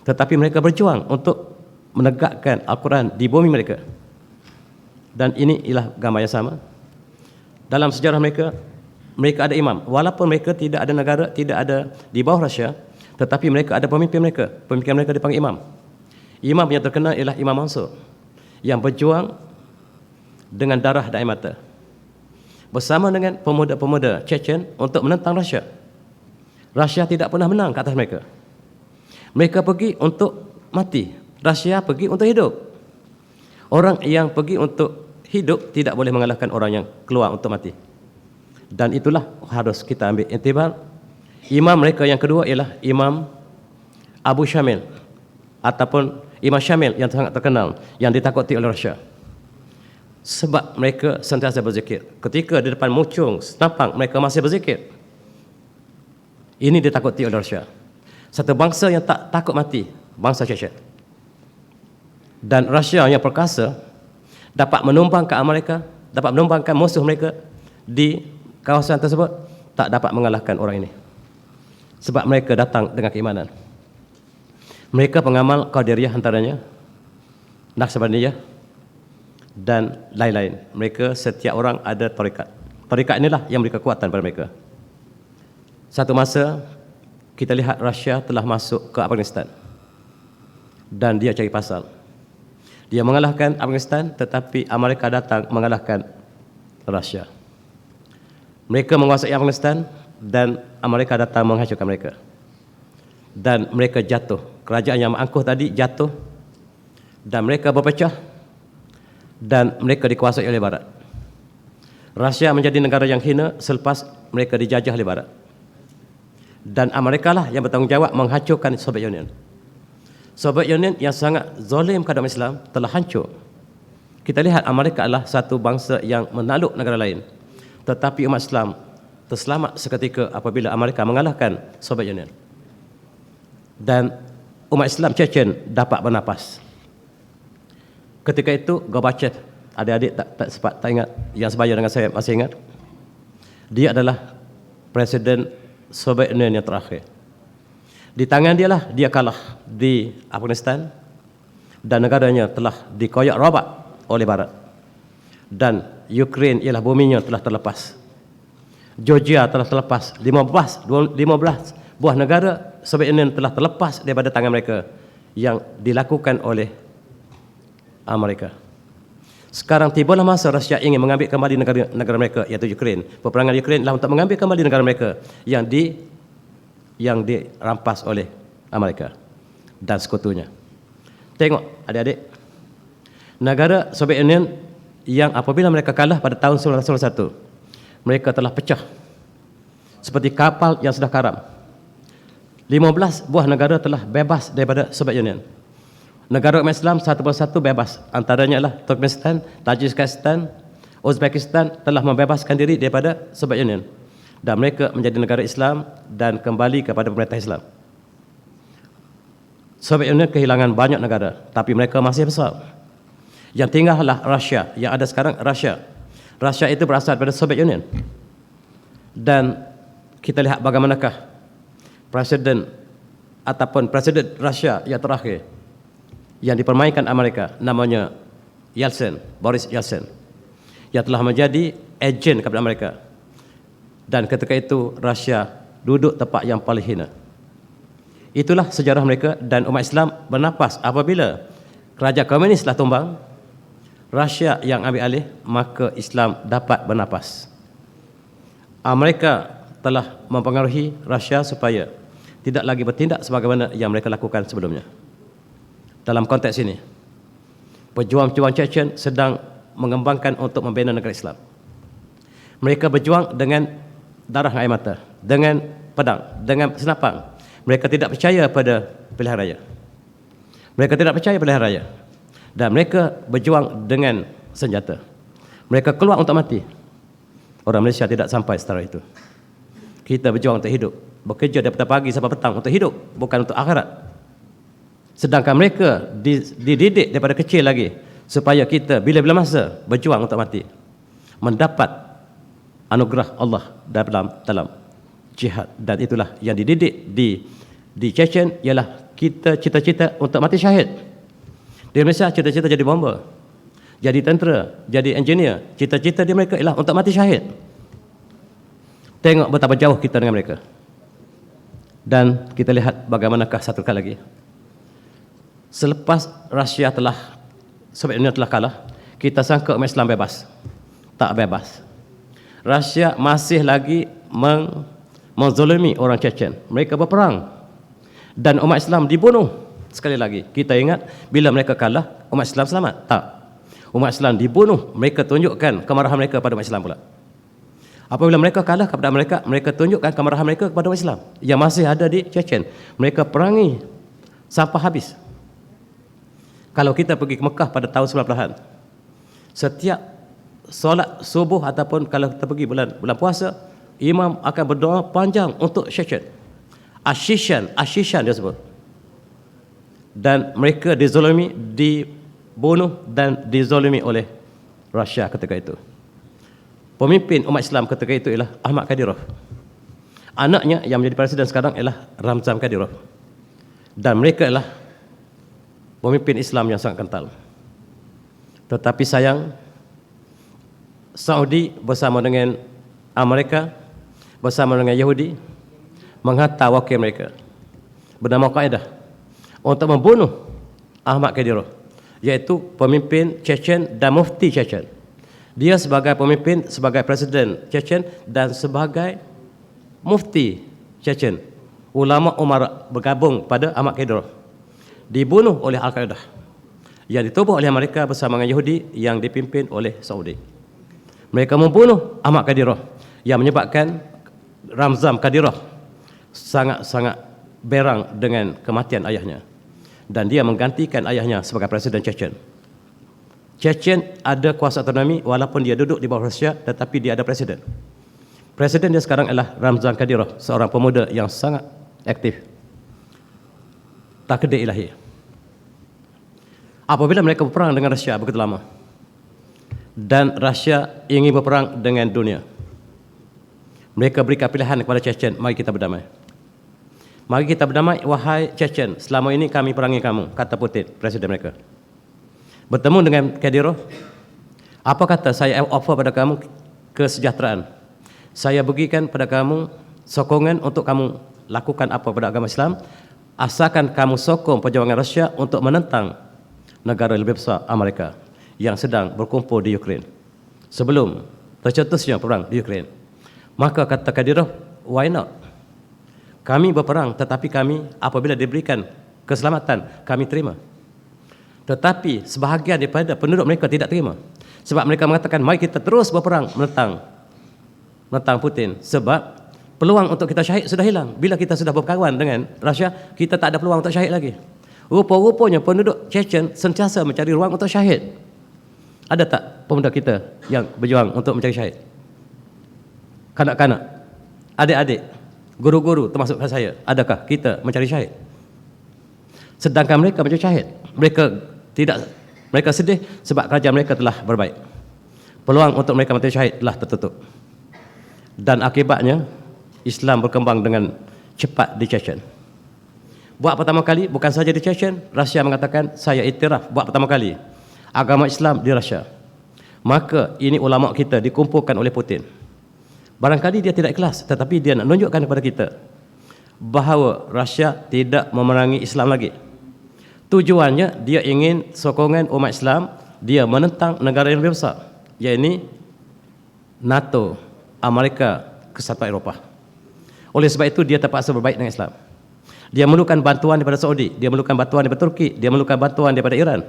Tetapi mereka berjuang untuk menegakkan Al-Quran di bumi mereka. Dan ini ialah gambar yang sama. Dalam sejarah mereka, mereka ada imam. Walaupun mereka tidak ada negara, tidak ada di bawah Rusia, tetapi mereka ada pemimpin mereka. Pemimpin mereka dipanggil imam. Imam yang terkenal ialah Imam Mansur, yang berjuang dengan darah dan air mata bersama dengan pemuda-pemuda Chechen untuk menentang Rusia. Rusia tidak pernah menang ke atas mereka. Mereka pergi untuk mati, Rusia pergi untuk hidup. Orang yang pergi untuk hidup tidak boleh mengalahkan orang yang keluar untuk mati. Dan itulah harus kita ambil iktibar. Imam mereka yang kedua ialah Imam Abu Syamil, ataupun Imam Syamil yang sangat terkenal, yang ditakuti oleh Rusia. Sebab mereka sentiasa berzikir. Ketika di depan muncung senapang, mereka masih berzikir. Ini ditakuti oleh Rusia. Satu bangsa yang tak takut mati, bangsa Chechen. Dan Rusia yang perkasa dapat menumbangkan Amerika, dapat menumbangkan musuh mereka di kawasan tersebut, tak dapat mengalahkan orang ini. Sebab mereka datang dengan keimanan. Mereka pengamal Qadiriyah antaranya, Naqsabandiyah, dan lain-lain. Mereka setiap orang ada tarikat. Tarikat inilah yang memberi kekuatan pada mereka. Satu masa, kita lihat Rusia telah masuk ke Afghanistan. Dan dia cari pasal. Dia mengalahkan Afghanistan, tetapi Amerika datang mengalahkan Rusia. Mereka menguasai Afghanistan dan Amerika datang menghancurkan mereka. Dan mereka jatuh. Kerajaan yang angkuh tadi jatuh dan mereka berpecah dan mereka dikuasai oleh Barat. Rusia menjadi negara yang hina selepas mereka dijajah oleh Barat. Dan Amerika lah yang bertanggungjawab menghancurkan Soviet Union. Soviet Union yang sangat zalim kepada umat Islam telah hancur. Kita lihat Amerika adalah satu bangsa yang menakluk negara lain. Tetapi umat Islam terselamat seketika apabila Amerika mengalahkan Soviet Union. Dan umat Islam Chechen dapat bernapas. Ketika itu Gorbachev, adik-adik tak ingat, yang sebaya dengan saya masih ingat. Dia adalah Presiden Soviet Union yang terakhir. Di tangan dia lah dia kalah di Afghanistan dan negaranya telah dikoyak robak oleh Barat. Dan Ukraine ialah buminya telah terlepas. Georgia telah terlepas. 15 buah negara Soviet Union telah terlepas daripada tangan mereka yang dilakukan oleh Amerika. Sekarang tibalah masa Rusia ingin mengambil kembali negara mereka, iaitu Ukraine. Peperangan Ukraine adalah untuk mengambil kembali negara mereka yang dirampas oleh Amerika dan sekutunya. Tengok adik-adik, negara Soviet Union yang apabila mereka kalah pada tahun 1991, mereka telah pecah seperti kapal yang sudah karam. 15 buah negara telah bebas daripada Soviet Union. Negara umat Islam satu persatu bebas. Antaranya adalah Turkmenistan, Tajikistan, Uzbekistan telah membebaskan diri daripada Soviet Union. Dan mereka menjadi negara Islam dan kembali kepada pemerintah Islam. Soviet Union kehilangan banyak negara, tapi mereka masih besar. Yang tinggallah Rusia, yang ada sekarang Rusia. Rusia itu berasal daripada Soviet Union. Dan kita lihat bagaimanakah Presiden Rusia yang terakhir yang dipermainkan Amerika, namanya Boris Yeltsin, yang telah menjadi ejen kepada Amerika. Dan ketika itu Rusia duduk tempat yang paling hina. Itulah sejarah mereka dan umat Islam bernapas apabila kerajaan komunis telah tumbang, Rusia yang ambil alih, maka Islam dapat bernapas. Amerika telah mempengaruhi Rusia supaya tidak lagi bertindak sebagaimana yang mereka lakukan sebelumnya. Dalam konteks ini, pejuang-pejuang Chechen sedang mengembangkan untuk membina negara Islam. Mereka berjuang dengan darah dan air mata, dengan pedang, dengan senapang. Mereka tidak percaya pada pilihan raya. Mereka tidak percaya pilihan raya. Dan mereka berjuang dengan senjata. Mereka keluar untuk mati. Orang Malaysia tidak sampai setara itu. Kita berjuang untuk hidup, bekerja daripada pagi sampai petang untuk hidup, bukan untuk akhirat. Sedangkan mereka dididik daripada kecil lagi supaya kita bila-bila masa berjuang untuk mati, mendapat anugerah Allah dalam jihad. Dan itulah yang dididik di Chechen, ialah kita cita-cita untuk mati syahid. Di Malaysia cita-cita jadi bomber, jadi tentera, jadi engineer. Cita-cita di mereka ialah untuk mati syahid. Tengok betapa jauh kita dengan mereka. Dan kita lihat bagaimanakah satu kali lagi, selepas Rusia Soviet Union telah kalah, kita sangka umat Islam bebas. Tak bebas. Rusia masih lagi menzalimi orang Chechen. Mereka berperang dan umat Islam dibunuh. Sekali lagi, kita ingat bila mereka kalah, umat Islam selamat? Tak. Umat Islam dibunuh. Mereka tunjukkan kemarahan mereka pada umat Islam pula. Apabila mereka kalah kepada mereka, mereka tunjukkan kemarahan mereka kepada umat Islam yang masih ada di Chechen. Mereka perangi sampai habis. Kalau kita pergi ke Mekah pada tahun 90-an, setiap solat subuh ataupun kalau kita pergi bulan puasa, imam akan berdoa panjang untuk Chechen. Ashishan dia sebut. Dan mereka dizalimi, dibunuh dan dizalimi oleh Rusia ketika itu. Pemimpin umat Islam ketika itu ialah Ahmad Kadyrov. Anaknya yang menjadi presiden sekarang ialah Ramzan Kadyrov. Dan mereka ialah pemimpin Islam yang sangat kental. Tetapi sayang, Saudi bersama dengan Amerika, bersama dengan Yahudi, menghantar wakil mereka bernama Qaedah untuk membunuh Ahmad Kadyrov, iaitu pemimpin Chechen dan mufti Chechen. Dia sebagai pemimpin, sebagai presiden Chechen dan sebagai mufti Chechen. Ulama Umara bergabung pada Ahmad Kadyrov. Dibunuh oleh Al-Qaedah yang ditubuh oleh mereka bersama dengan Yahudi yang dipimpin oleh Saudi. Mereka membunuh Ahmad Kadyrov yang menyebabkan Ramzan Kadyrov sangat-sangat berang dengan kematian ayahnya, dan dia menggantikan ayahnya sebagai presiden Chechen. Chechen ada kuasa otonomi walaupun dia duduk di bawah Rusia, tetapi dia ada presiden. Presiden dia sekarang adalah Ramzan Kadyrov, seorang pemuda yang sangat aktif. Takdir ilahi. Apabila mereka berperang dengan Rusia begitu lama, dan Rusia ingin berperang dengan dunia, mereka berikan pilihan kepada Chechen, mari kita berdamai. Mari kita berdamai, wahai Chechen, selama ini kami perangi kamu, kata Putin, presiden mereka. Bertemu dengan Kadyrov, apa kata, saya offer pada kamu kesejahteraan. Saya berikan pada kamu sokongan untuk kamu lakukan apa pada agama Islam, asalkan kamu sokong perjuangan Rusia untuk menentang negara lebih besar Amerika yang sedang berkumpul di Ukraine sebelum tercetusnya perang di Ukraine. Maka kata Kadyrov, why not? Kami berperang, tetapi kami apabila diberikan keselamatan, kami terima. Tetapi sebahagian daripada penduduk mereka tidak terima, sebab mereka mengatakan, mari kita terus berperang menentang Putin, sebab peluang untuk kita syahid sudah hilang. Bila kita sudah berkawan dengan Rusia, kita tak ada peluang untuk syahid lagi. Rupa-rupanya penduduk Chechen sentiasa mencari ruang untuk syahid. Ada tak pemuda kita yang berjuang untuk mencari syahid? Kanak-kanak, adik-adik, guru-guru termasuk saya, adakah kita mencari syahid? Sedangkan mereka mencari syahid. Mereka sedih sebab kerajaan mereka telah berbaik. Peluang untuk mereka mencari syahid telah tertutup. Dan akibatnya Islam berkembang dengan cepat di Chechen. Buat pertama kali, bukan saja di Chechen, Rusia mengatakan, saya iktiraf buat pertama kali agama Islam di Rusia. Maka ini ulama kita dikumpulkan oleh Putin. Barangkali dia tidak ikhlas, tetapi dia nak menunjukkan kepada kita bahawa Rusia tidak memerangi Islam lagi. Tujuannya dia ingin sokongan umat Islam, dia menentang negara yang lebih besar, iaitu NATO, Amerika, Kesatuan Eropah. Oleh sebab itu dia terpaksa berbaik dengan Islam. Dia memerlukan bantuan daripada Saudi, dia memerlukan bantuan daripada Turki, dia memerlukan bantuan daripada Iran.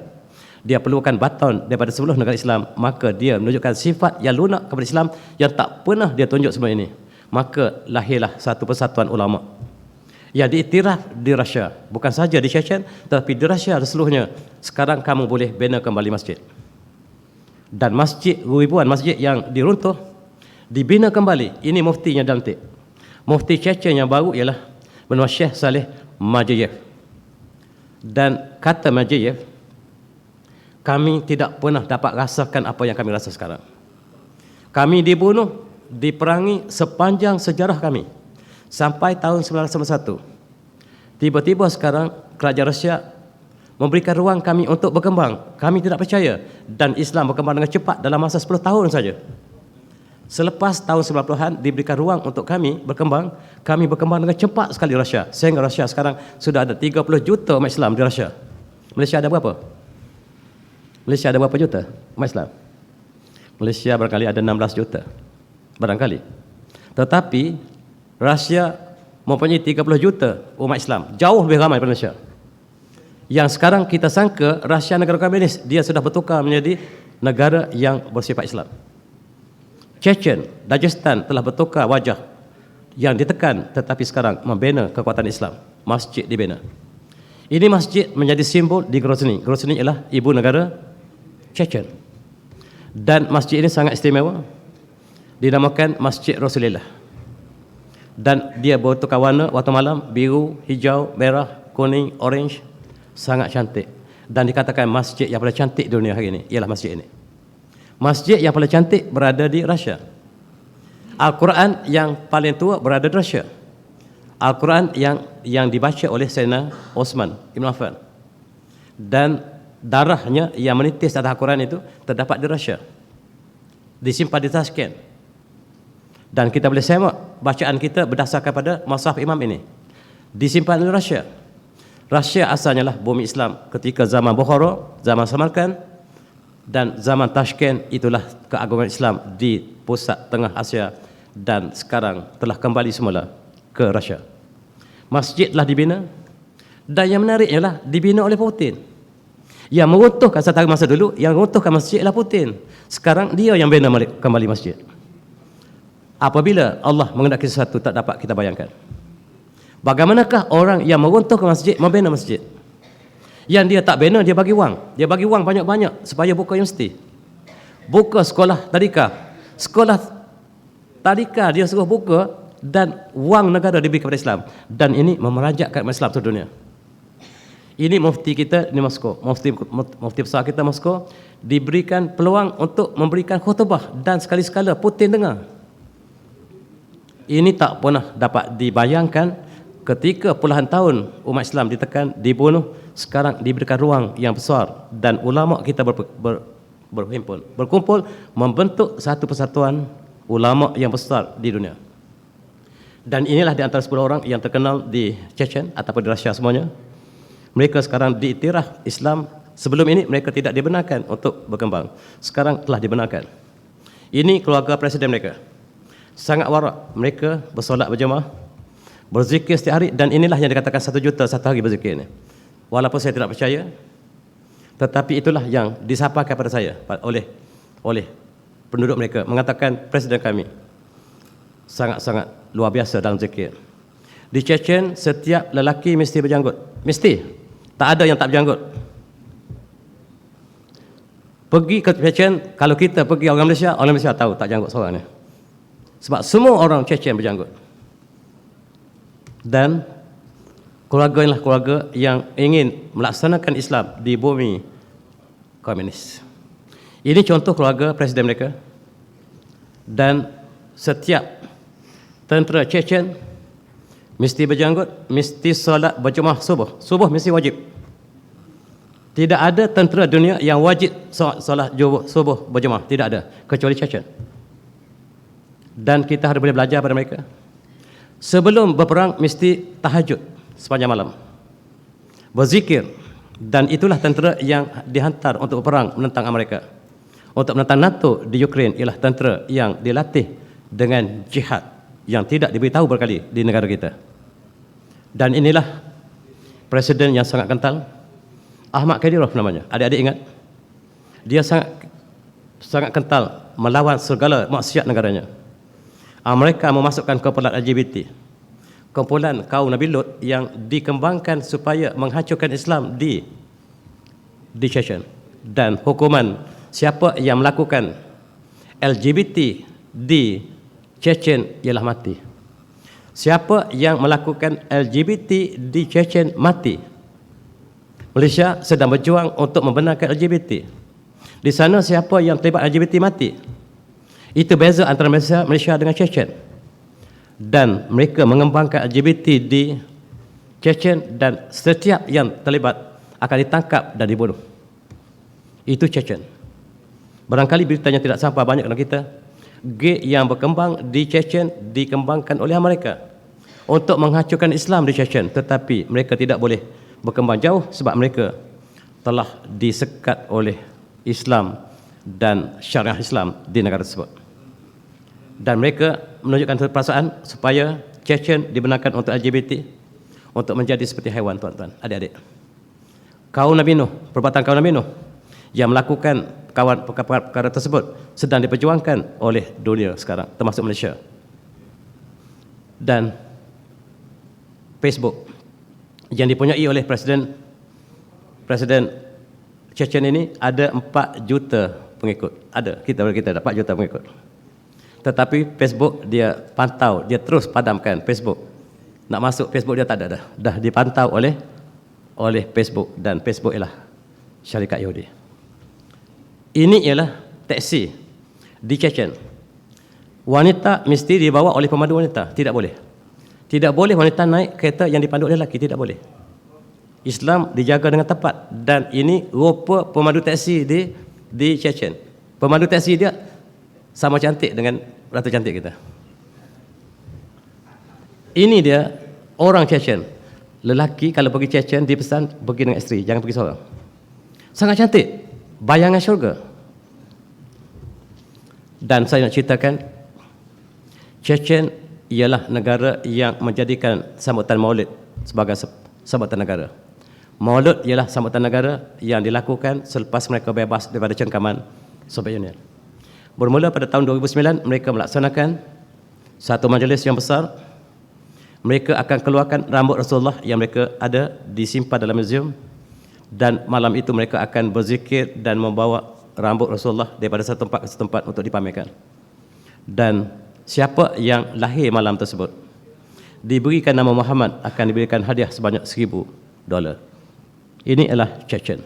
Dia perlukan bantuan daripada seluruh negara Islam. Maka dia menunjukkan sifat yang lunak kepada Islam yang tak pernah dia tunjuk sebelum ini. Maka lahirlah satu persatuan ulama yang diiktiraf di Rusia, bukan saja di Chechen, tetapi di Rusia seluruhnya. Sekarang kamu boleh bina kembali masjid. Dan masjid, ribuan masjid yang diruntuh Dibina kembali. Ini muftinya dilantik. Mufti Chechen yang baru ialah Bernama Syekh Saleh Majeyev. Dan kata Majeyev, kami tidak pernah dapat rasakan apa yang kami rasa sekarang. Kami dibunuh, diperangi sepanjang sejarah kami sampai tahun 1991. Tiba-tiba sekarang kerajaan Rusia memberikan ruang kami untuk berkembang. Kami tidak percaya, dan Islam berkembang dengan cepat dalam masa 10 tahun saja. Selepas tahun 90-an diberikan ruang untuk kami berkembang, kami berkembang dengan cepat sekali Rusia. Sehingga Rusia sekarang sudah ada 30 juta umat Islam di Rusia. Malaysia ada berapa? Malaysia ada berapa juta umat Islam? Malaysia barangkali ada 16 juta. Barangkali. Tetapi Rusia mempunyai 30 juta umat Islam. Jauh lebih ramai daripada Malaysia. Yang sekarang kita sangka Rusia negara komunis, dia sudah bertukar menjadi negara yang bersifat Islam. Chechen, Dagestan telah bertukar wajah yang ditekan, tetapi sekarang membina kekuatan Islam. Masjid dibina. Ini masjid menjadi simbol di Grozny. Grozny ialah ibu negara Chechen. Dan masjid ini sangat istimewa. Dinamakan Masjid Rasulullah. Dan dia bertukar warna waktu malam, biru, hijau, merah, kuning, orange. Sangat cantik. Dan dikatakan masjid yang paling cantik di dunia hari ini ialah masjid ini. Masjid yang paling cantik berada di Rusia. Al-Quran yang paling tua berada di Rusia. Al-Quran yang dibaca oleh Sayyidina Osman Ibn Affan. Dan darahnya yang menitis atas Al-Quran itu terdapat di Rusia. Disimpan di Tashkent. Dan kita boleh semak bacaan kita berdasarkan pada Mushaf Imam ini. Disimpan di Rusia. Rusia asalnya lah bumi Islam ketika zaman Bukhara, zaman Samarkand, dan zaman Tashkent itulah keagungan Islam di pusat tengah Asia, dan sekarang telah kembali semula ke Rusia. Masjid telah dibina, dan yang menarik ialah dibina oleh Putin. Yang meruntuhkan satu masa dulu, yang meruntuhkan masjid ialah Putin. Sekarang dia yang bina kembali masjid. Apabila Allah mengendaki sesuatu tak dapat kita bayangkan. Bagaimanakah orang yang meruntuhkan masjid membina masjid? Yang dia tak bina, dia bagi wang. Dia bagi wang banyak-banyak supaya buka universiti. Buka sekolah tadika. Sekolah tadika dia suruh buka, dan wang negara diberi kepada Islam. Dan ini memerajakkan Islam seluruh dunia. Ini mufti kita di Moskow. Mufti besar kita Moskow diberikan peluang untuk memberikan khutbah, dan sekali-sekala Putin dengar. Ini tak pernah dapat dibayangkan ketika puluhan tahun umat Islam ditekan, dibunuh. Sekarang diberikan ruang yang besar, dan ulama kita berkumpul membentuk satu persatuan ulama yang besar di dunia. Dan inilah di antara 10 orang yang terkenal di Chechen ataupun di Rusia semuanya. Mereka sekarang diiktiraf Islam. Sebelum ini mereka tidak dibenarkan untuk berkembang. Sekarang telah dibenarkan. Ini keluarga presiden mereka. Sangat warak. Mereka bersolat berjemaah, berzikir setiap hari, dan inilah yang dikatakan 1 juta satu hari berzikir ini. Walaupun saya tidak percaya, tetapi itulah yang disampaikan kepada saya oleh penduduk mereka, mengatakan presiden kami sangat-sangat luar biasa dalam zikir. Di Chechen setiap lelaki mesti berjanggut. Mesti. Tak ada yang tak berjanggut. Pergi ke Chechen, kalau kita pergi orang Malaysia tahu tak janggut seorang ni. Sebab semua orang Chechen berjanggut. Dan keluarga inilah keluarga yang ingin melaksanakan Islam di bumi komunis. Ini contoh keluarga presiden mereka. Dan setiap tentera Chechen mesti berjanggut, mesti solat berjemaah subuh. Subuh mesti wajib. Tidak ada tentera dunia yang wajib solat subuh berjemaah. Tidak ada, kecuali Chechen. Dan kita harus boleh belajar pada mereka. Sebelum berperang mesti tahajud sepanjang malam, berzikir. Dan itulah tentera yang dihantar untuk berperang menentang Amerika, untuk menentang NATO di Ukraine. Ialah tentera yang dilatih dengan jihad yang tidak diberitahu berkali di negara kita. Dan inilah presiden yang sangat kental, Ahmad Kadyrov namanya. Adik-adik ingat? Dia sangat kental melawan segala maksiat negaranya. Mereka memasukkan kumpulan LGBT, kumpulan kaum Nabi Lut yang dikembangkan supaya menghancurkan Islam di Chechen. Dan hukuman siapa yang melakukan LGBT di Chechen ialah mati. Siapa yang melakukan LGBT di Chechen mati. Malaysia sedang berjuang untuk membenarkan LGBT. Di sana siapa yang terlibat LGBT mati. Itu beza antara Malaysia dengan Chechen. Dan mereka mengembangkan LGBT di Chechen dan setiap yang terlibat akan ditangkap dan dibunuh. Itu Chechen. Barangkali beritanya tidak sampai banyak dengan kita. Gay yang berkembang di Chechen dikembangkan oleh mereka untuk menghancurkan Islam di Chechen, tetapi mereka tidak boleh berkembang jauh sebab mereka telah disekat oleh Islam dan syariah Islam di negara tersebut. Dan mereka menunjukkan perasaan supaya Chechen dibenarkan untuk LGBT untuk menjadi seperti haiwan, tuan-tuan, adik-adik. Kaum Nabi Nuh, perbuatan kaum Nabi Nuh yang melakukan perkara tersebut sedang diperjuangkan oleh dunia sekarang, termasuk Malaysia. Dan Facebook yang dipunyai oleh Presiden Chechen ini ada 4 juta pengikut. Ada, kita ada 4 juta pengikut. Tetapi Facebook dia pantau, dia terus padamkan Facebook. Nak masuk Facebook dia tak ada dah dipantau oleh Facebook, dan Facebook ialah syarikat Yahudi. Ini ialah taksi di Chechen. Wanita mesti dibawa oleh pemandu wanita, tidak boleh. Tidak boleh wanita naik kereta yang dipandu oleh lelaki, tidak boleh. Islam dijaga dengan tepat, dan ini rupa pemandu taksi di Chechen. Pemandu taksi dia sama cantik dengan ratu cantik kita. Ini dia orang Chechen. Lelaki kalau pergi Chechen dipesan pergi dengan isteri, jangan pergi seorang. Sangat cantik, bayangan syurga. Dan saya nak ceritakan, Chechen ialah negara yang menjadikan sambutan Maulid sebagai sambutan negara. Maulid ialah sambutan negara yang dilakukan selepas mereka bebas daripada cengkaman Soviet Union. Bermula pada tahun 2009, mereka melaksanakan satu majlis yang besar. Mereka akan keluarkan rambut Rasulullah yang mereka ada disimpan dalam muzium, dan malam itu mereka akan berzikir dan membawa rambut Rasulullah daripada satu tempat ke satu tempat untuk dipamerkan. Dan siapa yang lahir malam tersebut diberikan nama Muhammad akan diberikan hadiah sebanyak $1,000. Ini adalah Chechen.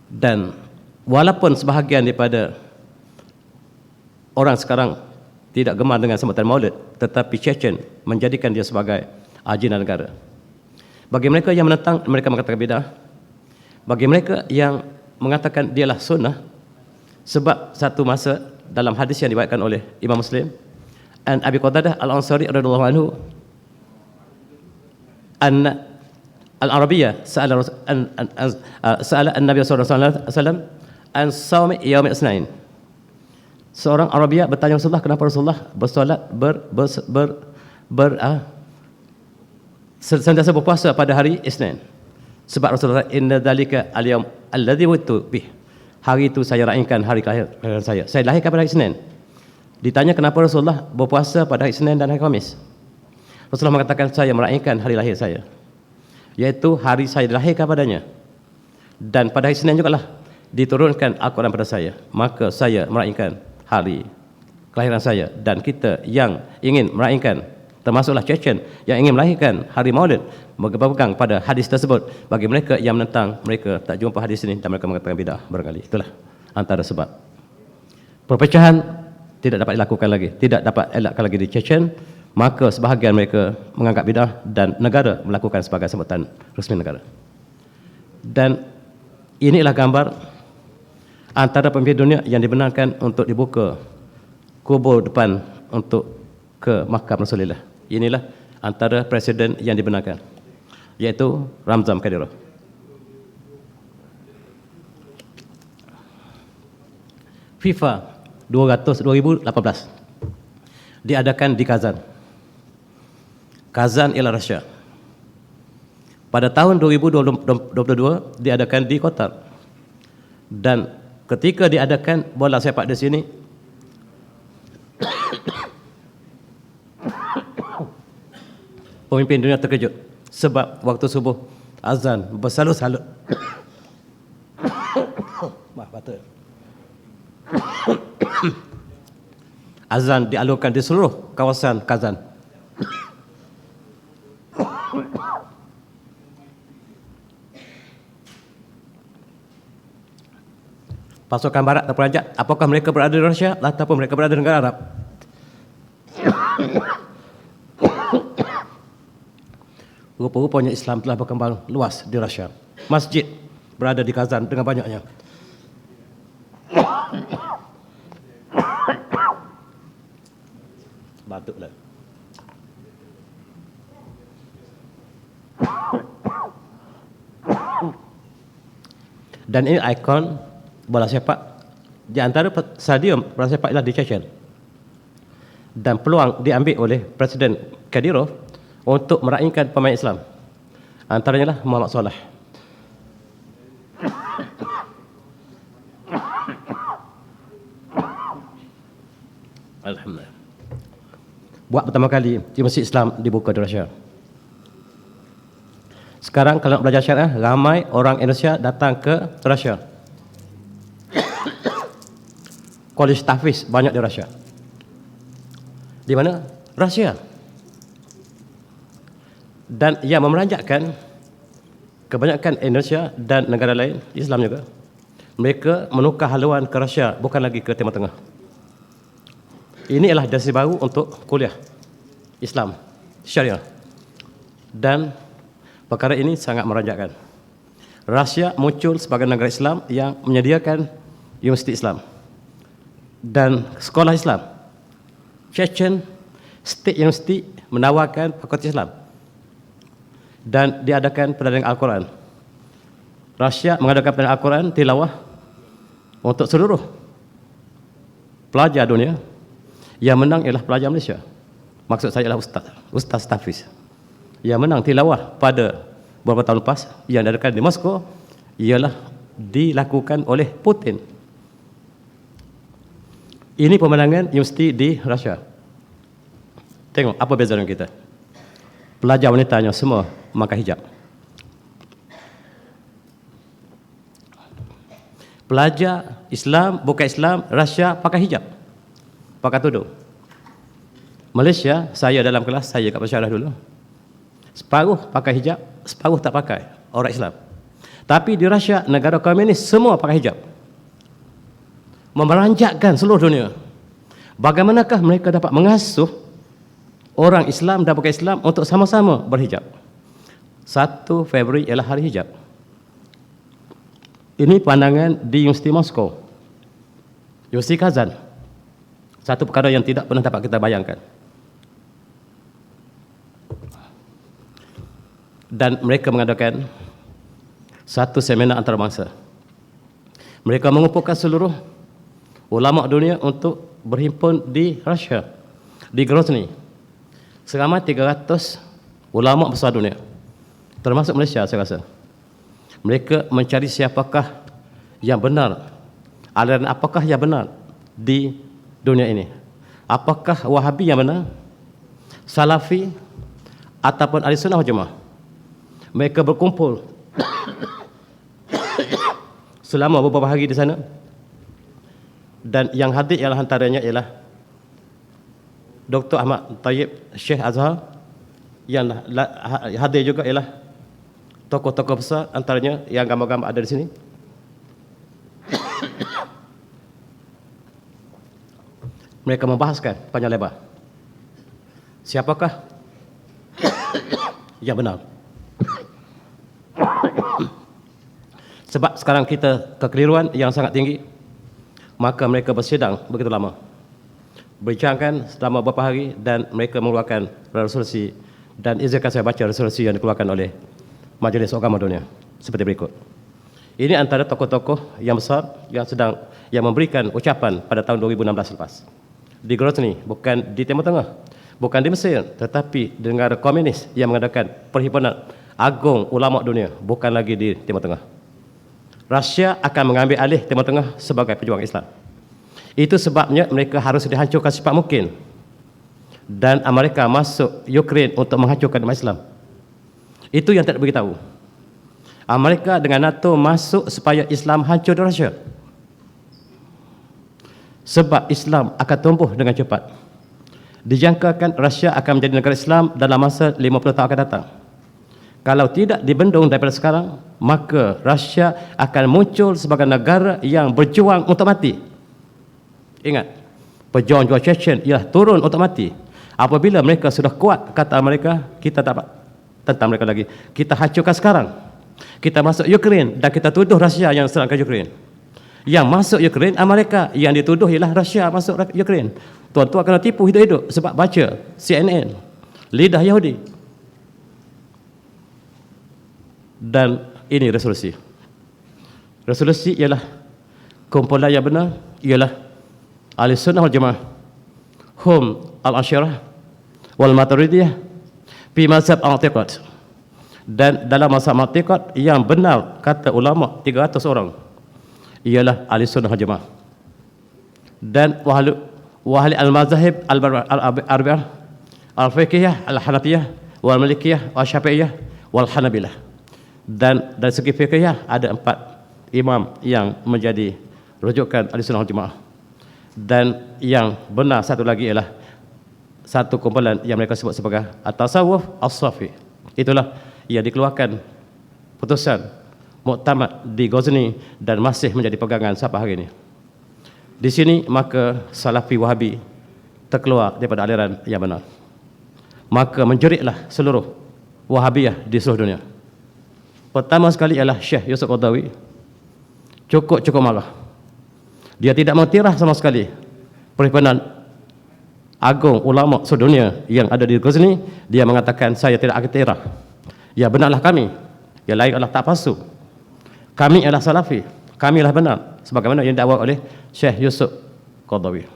Dan walaupun sebahagian daripada orang sekarang tidak gemar dengan sambutan Maulid, tetapi Chechen menjadikan dia sebagai agenda negara. Bagi mereka yang menentang, mereka mengatakan bidah. Bagi mereka yang mengatakan dialah sunnah, sebab satu masa dalam hadis yang diriwayatkan oleh Imam Muslim, an Abi Qatadah Al-Ansari radhiyallahu anhu, anna al-Arabiyyah sa'ala an-Nabi sallallahu alaihi wasallam an shaum yaum al-Itsnain. Seorang Arabiah bertanya Rasulullah, kenapa Rasulullah bersolat sentiasa berpuasa pada hari Isnin? Sebab Rasulullah, inna dzalika al-yaum alladhi wulidtu bih. Hari itu saya raikan hari kelahiran saya. Saya lahirkan pada hari Isnin. Ditanya kenapa Rasulullah berpuasa pada hari Isnin dan hari Khamis? Rasulullah mengatakan, saya meraihkan hari lahir saya, iaitu hari saya dilahirkan padanya. Dan pada hari Isnin jugalah diturunkan Al-Quran pada saya. Maka saya meraihkan hari kelahiran saya. Dan kita yang ingin meraihkan, termasuklah Chechen yang ingin melahirkan hari Maulid, berpegang pada hadis tersebut. Bagi mereka yang menentang, mereka tak jumpa hadis ini dan mereka mengatakan bidah barangkali. Itulah antara sebab. Perpecahan tidak dapat dilakukan lagi, tidak dapat elakkan lagi di Chechen. Maka sebahagian mereka menganggap bidah dan negara melakukan sebagai sambutan resmi negara. Dan inilah gambar antara pemimpin dunia yang dibenarkan untuk dibuka kubur depan untuk ke makam Rasulullah. Inilah antara presiden yang dibenarkan, iaitu Ramzan Kadyrov. FIFA 2018 diadakan di Kazan. Kazan ialah Rusia. Pada tahun 2022 diadakan di Qatar. Dan ketika diadakan bola sepak di sini, pemimpin dunia terkejut sebab waktu subuh azan bersalut-salut. Maaf, batuk. azan dialurkan di seluruh kawasan Kazan. Pasukan Barat terperanjat, apakah mereka berada di Rusia ataupun mereka berada di negara Arab? Rupa-rupanya Islam telah berkembang luas di Rusia. Masjid berada di Kazan dengan banyaknya. Batuklah. Dan ini ikon bola sepak. Di antara stadium bola sepak ialah di Chechen. Dan peluang diambil oleh Presiden Kadyrov untuk meraihkan pemain Islam. Antaranya lah Muhammad Salah. Alhamdulillah. Buat pertama kali Masjid Islam dibuka di Rusia. Sekarang kalau nak belajar syariah, ramai orang Indonesia datang ke Rusia. Kolej Tahfiz banyak di Rusia. Di mana? Rusia. Dan yang memeranjatkan kebanyakan Indonesia dan negara lain, Islam juga, mereka menukar haluan ke Rusia, bukan lagi ke Timur Tengah. Ini adalah destinasi baru untuk kuliah Islam syariah. Dan perkara ini sangat meranjatkan. Rusia muncul sebagai negara Islam yang menyediakan universiti Islam dan sekolah Islam. Chechen State University menawarkan fakulti Islam dan diadakan pertandingan Al-Quran. Rusia mengadakan pertandingan Al-Quran tilawah untuk seluruh pelajar dunia. Yang menang ialah pelajar Malaysia. Maksud saya ialah Ustaz Tahfiz. Yang menang tilawah pada beberapa tahun lepas yang diadakan di Moskow ialah dilakukan oleh Putin. Ini pemenangan universiti di Rusia. Tengok apa beza dengan kita. Pelajar wanitanya semua memakai hijab. Pelajar Islam, bukan Islam, Rusia pakai hijab, pakai tudung. Malaysia, saya dalam kelas, saya kat Masyarakat dulu, separuh pakai hijab, separuh tak pakai, orang Islam. Tapi di Rusia, negara komunis, semua pakai hijab. Memeranjatkan seluruh dunia. Bagaimanakah mereka dapat mengasuh orang Islam dan bukan Islam untuk sama-sama berhijab? 1 Februari ialah hari hijab. Ini pandangan di Universiti Moskow, Universiti Kazan. Satu perkara yang tidak pernah dapat kita bayangkan. Dan mereka mengadakan satu seminar antarabangsa. Mereka mengumpulkan seluruh ulama dunia untuk berhimpun di Rusia, di Grozny. Selama 300 ulama besar dunia, termasuk Malaysia saya rasa. Mereka mencari siapakah yang benar, aliran apakah yang benar di dunia ini. Apakah Wahabi yang benar, Salafi, ataupun Ahli Sunnah wal Jamaah. Mereka berkumpul selama beberapa hari di sana. Dan yang hadir ialah antaranya ialah Dr. Ahmad Tayyib Syekh Azhar. Yang hadir juga ialah tokoh-tokoh besar, antaranya yang gambar-gambar ada di sini. Mereka membahaskan panjang lebar siapakah yang benar. Sebab sekarang kita kekeliruan yang sangat tinggi, maka mereka bersidang begitu lama, berbincangkan selama beberapa hari, dan mereka mengeluarkan resolusi. Dan izinkan saya baca resolusi yang dikeluarkan oleh Majlis Agama Dunia seperti berikut. Ini antara tokoh-tokoh yang besar yang memberikan ucapan pada tahun 2016 lepas. Di Grozny, bukan di Timur Tengah, bukan di Mesir, tetapi di negara komunis yang mengadakan Perhimpunan Agung Ulama Dunia, bukan lagi di Timur Tengah. Rusia akan mengambil alih Timur Tengah sebagai pejuang Islam. Itu sebabnya mereka harus dihancurkan secepat mungkin. Dan Amerika masuk Ukraine untuk menghancurkan umat Islam. Itu yang tak diberitahu. Amerika dengan NATO masuk supaya Islam hancur di Rusia. sebab Islam akan tumbuh dengan cepat. Dijangkakan Rusia akan menjadi negara Islam dalam masa 50 tahun akan datang. Kalau tidak dibendung daripada sekarang, maka Rusia akan muncul sebagai negara yang berjuang untuk mati. Ingat, pejuang-juang Chechen ialah turun untuk mati. Apabila mereka sudah kuat, kata mereka, kita tak tentang mereka lagi. Kita hancurkan sekarang. Kita masuk Ukraine dan kita tuduh Rusia yang serangkan Ukraine. Yang masuk Ukraine Amerika, yang dituduh ialah Rusia masuk Ukraine. Tuan-tuan kena tipu hidup-hidup sebab baca CNN, lidah Yahudi. Dan ini resolusi. Resolusi ialah kumpulan yang benar, ialah Ahli Sunnah wal Jamaah, hum al-Asyirah wal Maturidiyah fi mazhab al-i'tiqad. Dan dalam mazhab al-i'tiqad yang benar, kata ulama 300 orang, ialah Ahli Sunnah wal Jamaah. Dan wahli al-mazahib al-arba'ah, al-fiqhiyah, al-hanafiyah, wal malikiyah, wal syafi'iyah, wal hanabilah. Dan dari segi fiqhiyah ada 4 imam yang menjadi rujukan Ahli Sunnah wal Jamaah. Dan yang benar satu lagi ialah satu kumpulan yang mereka sebut sebagai at-tasawuf as-safi. Itulah yang dikeluarkan putusan muktamad di Ghazni dan masih menjadi pegangan sampai hari ini. Di sini maka Salafi Wahabi terkeluar daripada aliran yang benar. Maka menjeritlah seluruh Wahabiyah di seluruh dunia. Pertama sekali ialah Syekh Yusuf Qaradawi cukup marah. Dia tidak mengiktiraf sama sekali perhimpunan agung ulama sedunia yang ada di Ghazni. Dia mengatakan, saya tidak iktiraf. Ya, benarlah kami. Yang lain adalah tak palsu. Kami adalah Salafi. Kami adalah benar. Sebagaimana yang didakwa oleh Syekh Yusuf Qaradawi.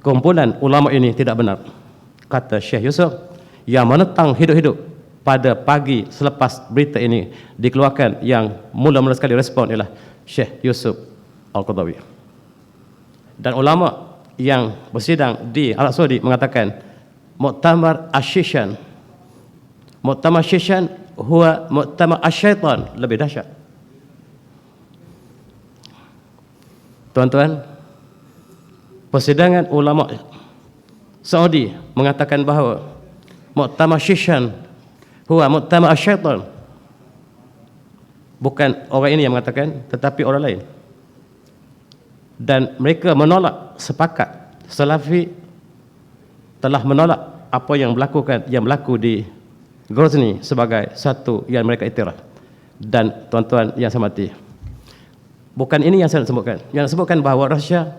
Kumpulan ulama ini tidak benar, kata Syekh Yusuf, yang menentang hidup-hidup pada pagi selepas berita ini dikeluarkan. Yang mula-mula sekali respon ialah Syekh Yusuf Al-Qaradawi. Dan ulama yang bersidang di Arab Saudi mengatakan Muktamar Ash-Shishan, Muktamar Shishan huwa Muktamar Ash-Shaitan, lebih dahsyat. Tuan-tuan, persidangan ulama Saudi mengatakan bahawa Muktamar Shishan huwa Muktamar Ash-Shaitan. Bukan orang ini yang mengatakan, tetapi orang lain. Dan mereka menolak, sepakat Salafi telah menolak apa yang berlaku di Ghazni sebagai satu yang mereka iktiraf. Dan tuan-tuan yang saya hormati, bukan ini yang saya sebutkan. Yang sebutkan bahawa Rusia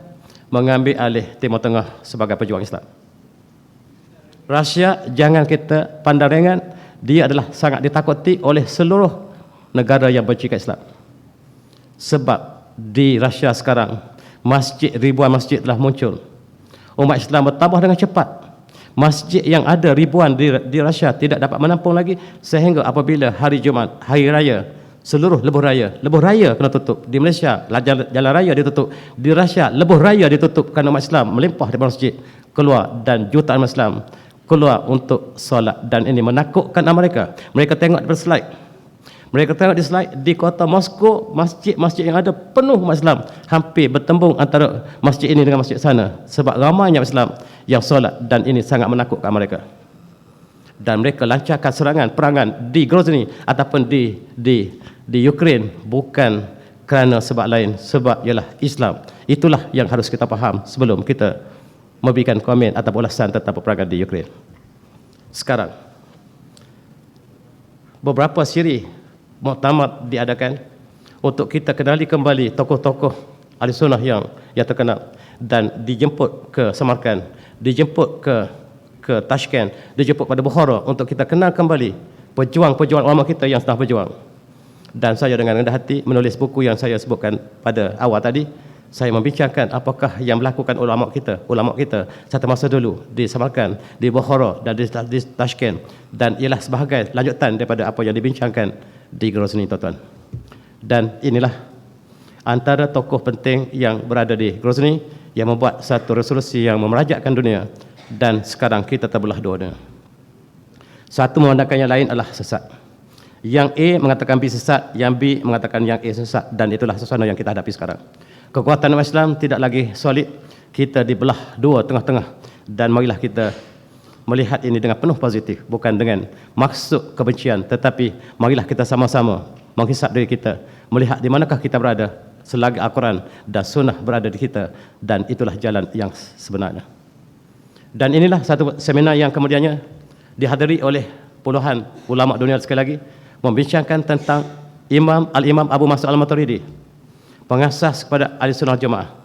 mengambil alih Timur Tengah sebagai pejuang Islam. Rusia jangan kita pandang ringan, dia adalah sangat ditakuti oleh seluruh negara yang benci ke Islam. Sebab di Rusia sekarang ribuan masjid telah muncul. Umat Islam bertambah dengan cepat. Masjid yang ada ribuan di Rusia tidak dapat menampung lagi, sehingga apabila hari Jumaat, hari raya, seluruh lebuh raya kena tutup. Di Malaysia jalan raya ditutup, di Rusia lebuh raya ditutup kerana umat Islam melimpah di masjid keluar dan jutaan umat Islam keluar untuk solat. Dan ini menakutkan mereka. Mereka tengok di slide. Mereka tengok di slide di kota Moskow, masjid-masjid yang ada penuh umat Islam, hampir bertembung antara masjid ini dengan masjid sana, sebab ramainya Islam yang solat. Dan ini sangat menakutkan mereka. Dan mereka lancarkan perangan di Ghazni ataupun di Ukraine bukan kerana sebab lain, sebab ialah Islam. Itulah yang harus kita faham sebelum kita memberikan komen atau ulasan tentang peperangan di Ukraine. Sekarang beberapa siri muktamad diadakan untuk kita kenali kembali tokoh-tokoh Ahli Sunnah yang terkenal, dan dijemput ke Samarkand, dijemput ke Tashkent, dijemput pada Bukhara untuk kita kenal kembali pejuang-pejuang ulama kita yang sedang berjuang. Dan saya dengan rendah hati menulis buku yang saya sebutkan pada awal tadi. Saya membincangkan apakah yang melakukan ulama kita satu masa dulu di Samarkand, di Bukhara dan di Tashkent, dan ialah sebahagian lanjutan daripada apa yang dibincangkan di Ghazni, tuan-tuan. Dan inilah antara tokoh penting yang berada di Ghazni yang membuat satu resolusi yang memerajakkan dunia, dan sekarang kita terbelah dua. Satu memandangkan yang lain adalah sesat. Yang A mengatakan B sesat, yang B mengatakan yang A sesat, dan itulah suasana yang kita hadapi sekarang. Kekuatan umat Islam tidak lagi solid, kita dibelah dua tengah-tengah, dan marilah kita melihat ini dengan penuh positif, bukan dengan maksud kebencian, tetapi marilah kita sama-sama menghisap diri kita, melihat di manakah kita berada selagi Al-Quran dan Sunnah berada di kita, dan itulah jalan yang sebenarnya. Dan inilah satu seminar yang kemudiannya dihadiri oleh puluhan ulama dunia sekali lagi, membincangkan tentang Al-Imam Abu Mansur Al-Maturidi, pengasas kepada Ahlussunnah Jamaah.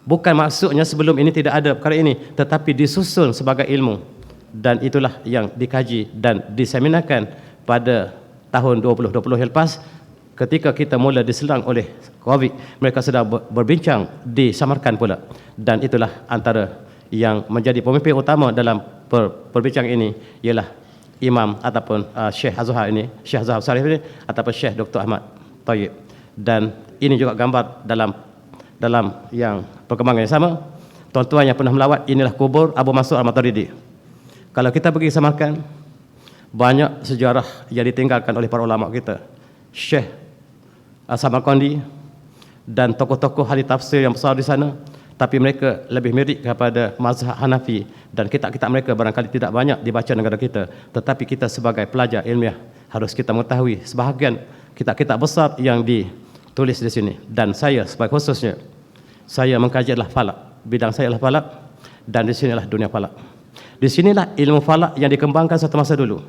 Bukan maksudnya sebelum ini tidak ada perkara ini, tetapi disusun sebagai ilmu, dan itulah yang dikaji dan diseminarkan pada tahun 2020 yang lepas. Ketika kita mula diserang oleh COVID, mereka sedang berbincang di Samarkand pula, dan itulah antara yang menjadi pemimpin utama dalam perbincangan ini ialah Imam ataupun Syekh Azhar ini, Syekh Azhar Sarif ini, ataupun Syekh Dr. Ahmad Tayyib. Dan ini juga gambar dalam yang perkembangan yang sama. Tuan-tuan yang pernah melawat, inilah kubur Abu Mansur Al-Maturidi. Kalau kita pergi Samarkand, banyak sejarah yang ditinggalkan oleh para ulama kita, Syekh Samarkandi dan tokoh-tokoh ahli tafsir yang besar di sana, tapi mereka lebih mirip kepada mazhab Hanafi, dan kitab-kitab mereka barangkali tidak banyak dibaca negara kita, tetapi kita sebagai pelajar ilmiah harus kita mengetahui sebahagian kitab-kitab besar yang ditulis di sini. Dan saya sebagai khususnya, saya mengkaji adalah falak, bidang saya adalah falak, dan di sinilah dunia falak. Di sinilah ilmu falak yang dikembangkan satu masa dulu.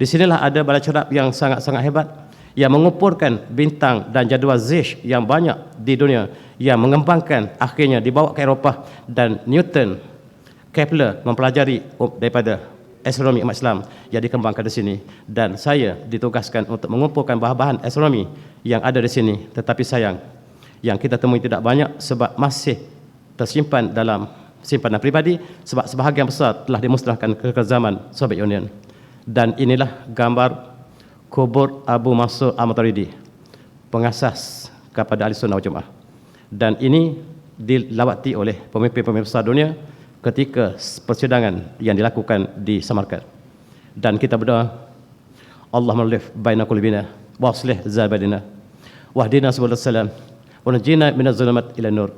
Di sinilah ada bala cerap yang sangat-sangat hebat, yang mengumpulkan bintang dan jadual Zeiss yang banyak di dunia, yang mengembangkan, akhirnya dibawa ke Eropah, dan Newton, Kepler mempelajari daripada astronomi umat Islam yang dikembangkan di sini. Dan saya ditugaskan untuk mengumpulkan bahan-bahan astronomi yang ada di sini, tetapi sayang yang kita temui tidak banyak sebab masih tersimpan dalam simpanan pribadi, sebab sebahagian besar telah dimusnahkan ke zaman Soviet Union. Dan inilah gambar kubur Abu Mansur Al-Maturidi, pengasas kepada Ahlussunnah wal Jamaah. Dan ini dilawati oleh pemimpin-pemimpin besar dunia ketika persidangan yang dilakukan di Samarkand. Dan kita berdoa, Allahumma alif baina qulubina wa aslih zabadina wahdina subulal salam wa najina minaz zulumat ila nur.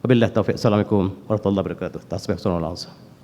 Wabillahi taufiq. Assalamualaikum warahmatullahi wabarakatuh. Tasbih sallallahu alaihi wasallam.